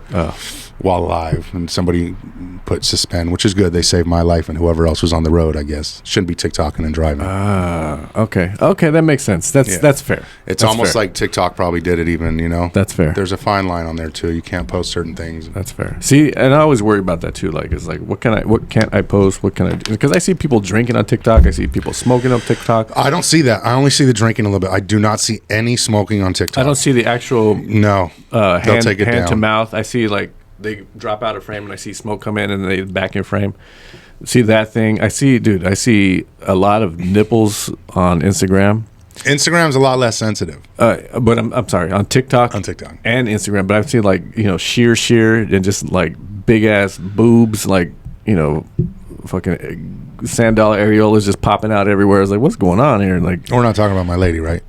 while live, and somebody put suspend, which is good. They saved my life and whoever else was on the road. I guess shouldn't be TikToking and driving. Okay, that makes sense. That's fair. It's almost like TikTok probably did it. Even that's fair. There's a fine line on there too. You can't post certain things. That's fair. See, and I always worry about that too. Like, it's like, what can't I post? What can I do? Because I see people drinking on TikTok. I see people smoking on TikTok. I don't see that. I only see the drinking a little bit. I do not see any smoking on TikTok. I don't see the actual they'll take it hand down. to mouth. I see like they drop out of frame and I see smoke come in and they back in frame. See that thing? I see a lot of nipples on Instagram. Instagram's a lot less sensitive. But I'm sorry, on TikTok. On TikTok. And Instagram. But I've seen sheer and just like big ass boobs, like, fucking sand dollar areolas just popping out everywhere. I was like, what's going on here? Like, we're not talking about my lady, right?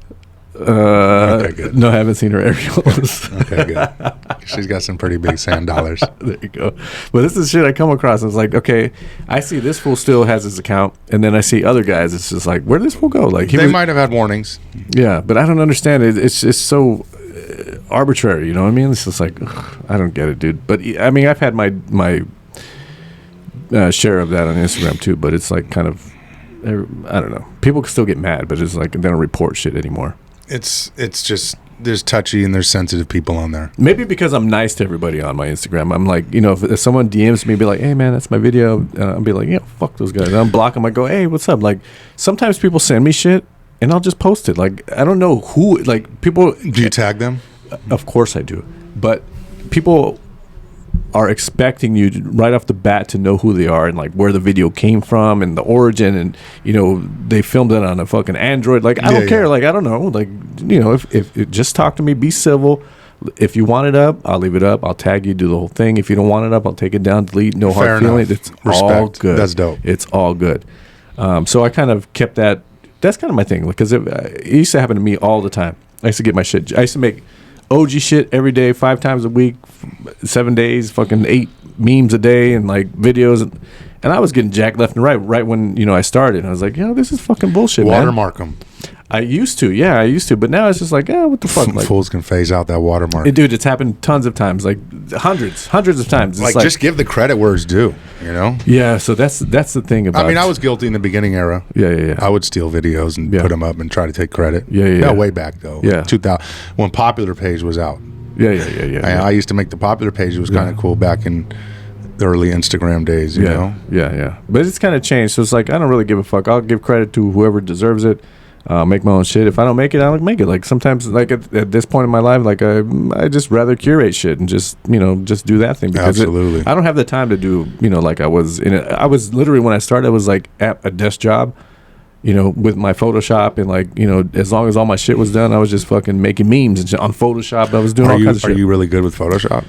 Okay, good. No, I haven't seen her areolas. Okay, good. She's got some pretty big sand dollars. There you go. But this is shit I come across. I was like, okay, I see this fool still has his account, and then I see other guys. It's just like, where did this fool go? Like, they might have had warnings. Yeah, but I don't understand it. It's just so arbitrary. You know what I mean? It's just like, ugh, I don't get it, dude. But I mean, I've had my share of that on Instagram too. But it's like kind of, I don't know. People can still get mad, but it's like they don't report shit anymore. It's just there's touchy and there's sensitive people on there. Maybe because I'm nice to everybody on my Instagram. I'm like, you know, if someone DMs me, be like, hey man, that's my video. I'll be like, yeah, fuck those guys. And I'm block them. I go, hey, what's up? Like sometimes people send me shit and I'll just post it. Like I don't know who. Like people. Do you tag them? Of course I do. But people are expecting you to, right off the bat, to know who they are and like where the video came from and the origin, and you know they filmed it on a fucking Android. Like I don't care. Like I don't know. Like you know, if just talk to me, be civil. If you want it up, I'll leave it up. I'll tag you, do the whole thing. If you don't want it up, I'll take it down, delete. No hard feelings. It's all good. That's dope. It's all good. So I kind of kept that. That's kind of my thing because it used to happen to me all the time. I used to get my shit. I used to make OG shit every day, 5 times a week, 7 days, fucking 8 memes a day and like videos. And I was getting jacked left and right when, you know, I started. I was like, yo, this is fucking bullshit, Watermark them. I used to. But now it's just like, what the fuck? Like, fools can phase out that watermark. Dude, it's happened tons of times, like hundreds of times. It's like just give the credit where it's due, you know? Yeah, so that's the thing about. I mean, I was guilty in the beginning era. Yeah. I would steal videos and put them up and try to take credit. Yeah. Way back though. Yeah. 2000 when Popular Page was out. Yeah. I used to make the Popular Page. It was kind of cool back in the early Instagram days, you know? Yeah. But it's kind of changed. So it's like, I don't really give a fuck. I'll give credit to whoever deserves it. Make my own shit. If I don't make it, I don't make it. Like sometimes, like at this point in my life, like I just rather curate shit and just, you know, just do that thing because absolutely. I don't have the time to do, you know, like I was literally when I started, I was like at a desk job, you know, with my Photoshop and like, you know, as long as all my shit was done, I was just fucking making memes and on Photoshop. I was doing all kinds of shit. Are you really good with Photoshop?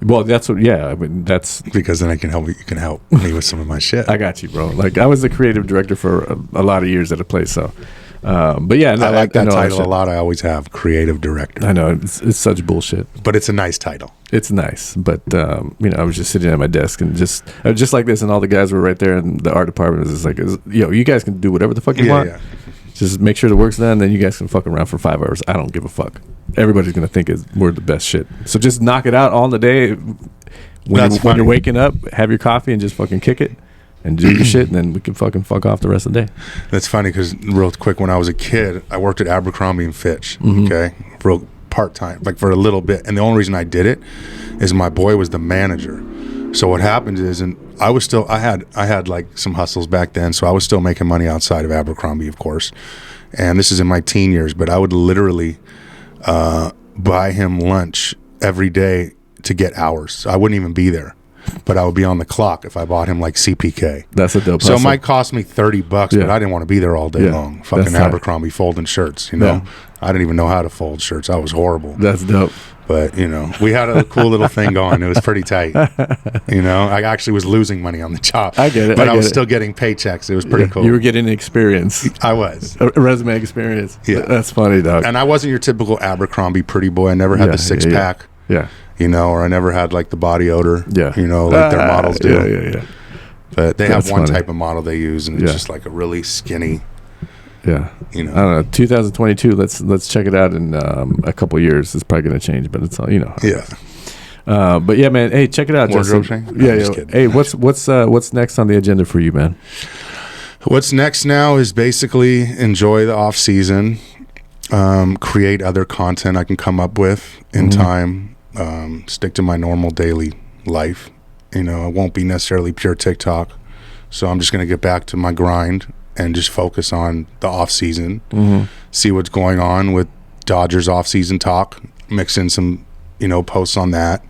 Well, that's what. Yeah, I mean, that's because then I can help you. You can help me with some of my shit. I got you, bro. Like I was the creative director for a lot of years at a place, so. But yeah, I like that title a lot. I always have creative director. I know it's such bullshit, but it's a nice title. It's nice, but you know, I was just sitting at my desk and just like this, and all the guys were right there, and the art department was just like, yo, you guys can do whatever the fuck you want. Yeah. Just make sure the work's done, then you guys can fuck around for 5 hours. I don't give a fuck. Everybody's gonna think we're the best shit. So just knock it out all in the day. When you're waking up, have your coffee and just fucking kick it. And do your shit, and then we can fucking fuck off the rest of the day. That's funny because real quick, when I was a kid, I worked at Abercrombie and Fitch. Okay, real part-time, like for a little bit. And the only reason I did it is my boy was the manager. So what happened is, and I had like some hustles back then, so I was still making money outside of Abercrombie, of course. And this is in my teen years, but I would literally buy him lunch every day to get hours. So I wouldn't even be there. But I would be on the clock if I bought him like CPK. That's a dope. So it might cost me $30, but I didn't want to be there all day long. Fucking Abercrombie folding shirts, you know. Yeah. I didn't even know how to fold shirts. I was horrible. That's dope. But you know, we had a cool little thing going. It was pretty tight. You know, I actually was losing money on the job. I get it. But I was still getting paychecks. It was pretty cool. You were getting experience. I was a resume experience. Yeah, that's funny, dog. And I wasn't your typical Abercrombie pretty boy. I never had the 6-pack. Yeah. You know, or I never had like the body odor. Yeah. You know, like their models do. Yeah. But they have one type of model they use, and it's just like a really skinny. Yeah. You know. I don't know. 2022. Let's check it out in a couple years. It's probably going to change, but it's all, you know. Yeah. But yeah, man. Hey, check it out, Justin. Yeah. Hey, what's next on the agenda for you, man? What's next now is basically enjoy the off season. Create other content I can come up with in time, stick to my normal daily life. You know, it won't be necessarily pure TikTok. So I'm just going to get back to my grind and just focus on the off season, see what's going on with Dodgers off season talk, mix in some, you know, posts on that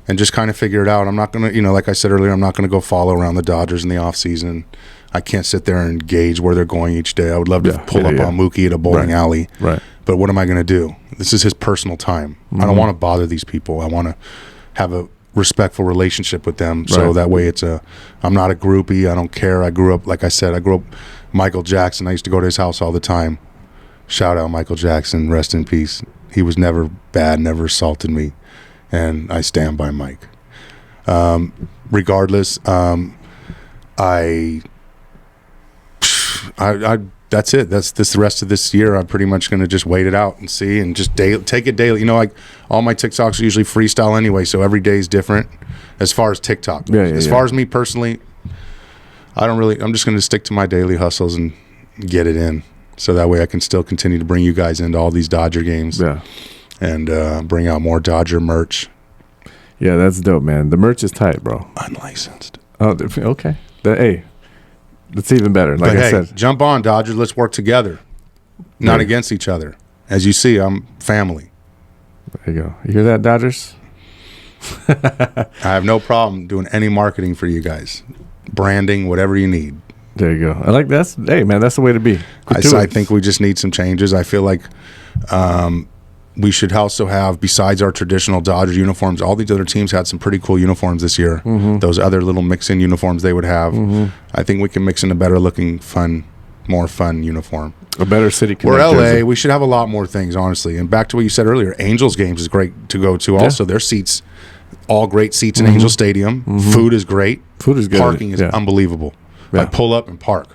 and just kind of figure it out. I'm not going to, you know, like I said earlier, I'm not going to go follow around the Dodgers in the off season. I can't sit there and gauge where they're going each day. I would love to pull up on Mookie at a bowling alley. Right. But what am I going to do? This is his personal time. I don't want to bother these people. I want to have respectful relationship with them. So that way I'm not a groupie. I don't care. I grew up, like I said, Michael Jackson. I used to go to his house all the time. Shout out Michael Jackson, rest in peace. He was never bad, never assaulted me, and I stand by Mike. Regardless, that's it. That's the rest of this year. I'm pretty much going to just wait it out and see, and just take it daily. You know, like all my TikToks are usually freestyle anyway, so every day is different as far as TikTok. As far as me personally, I'm just going to stick to my daily hustles and get it in, so that way I can still continue to bring you guys into all these Dodger games. Yeah. And bring out more Dodger merch. Yeah, that's dope, man. The merch is tight, bro. Unlicensed. Oh, okay. Hey, that's even better. Like I said, jump on, Dodgers. Let's work together, not against each other. As you see, I'm family. There you go. You hear that, Dodgers? I have no problem doing any marketing for you guys. Branding, whatever you need. There you go. I like that. Hey, man, that's the way to be. I think we just need some changes. I feel like we should also have, besides our traditional Dodger uniforms, all these other teams had some pretty cool uniforms this year. Those other little mix-in uniforms they would have. I think we can mix in a better-looking, more fun uniform. A better city. We're LA. Jersey. We should have a lot more things, honestly. And back to what you said earlier, Angels games is great to go to. Also, their seats, all great seats in Angel Stadium. Food is great. Food is good. Parking is unbelievable. I pull up and park.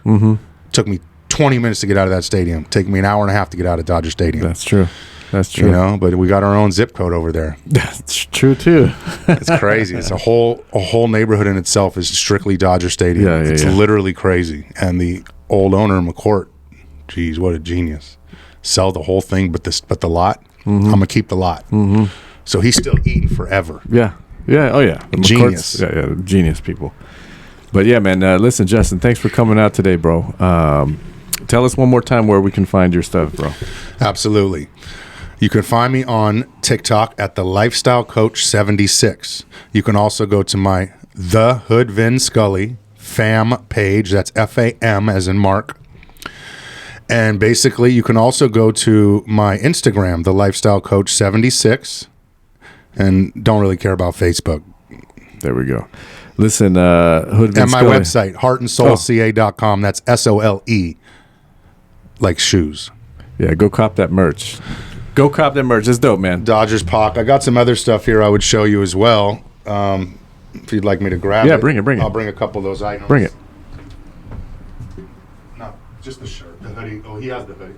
Took me 20 minutes to get out of that stadium. Take me an hour and a half to get out of Dodger Stadium. That's true. That's true. You know, but we got our own zip code over there. That's true too. It's crazy. It's a whole neighborhood in itself is strictly Dodger Stadium. It's literally crazy. And the old owner, McCourt, geez, what a genius. Sell the whole thing, but the lot. I'm gonna keep the lot. So he's still eating forever. Yeah. Oh yeah. Genius. Yeah. Genius people. But yeah, man. Listen, Justin, thanks for coming out today, bro. Tell us one more time where we can find your stuff, bro. Absolutely. You can find me on TikTok at the Lifestyle Coach 76. You can also go to the Hood Vin Scully fam page. That's FAM as in Mark. And basically, you can also go to my Instagram, the Lifestyle Coach 76, and don't really care about Facebook. There we go. Listen, Hood Vin and my Scully. website, heartandsoulca.com. That's SOLE, like shoes. Yeah, go cop that merch. Go cop that merch. It's dope, man. Dodgers Pock. I got some other stuff here I would show you as well. If you'd like me to grab it. Yeah, bring it. I'll bring a couple of those items. Bring it. No, just the shirt. The hoodie. Oh, he has the hoodie.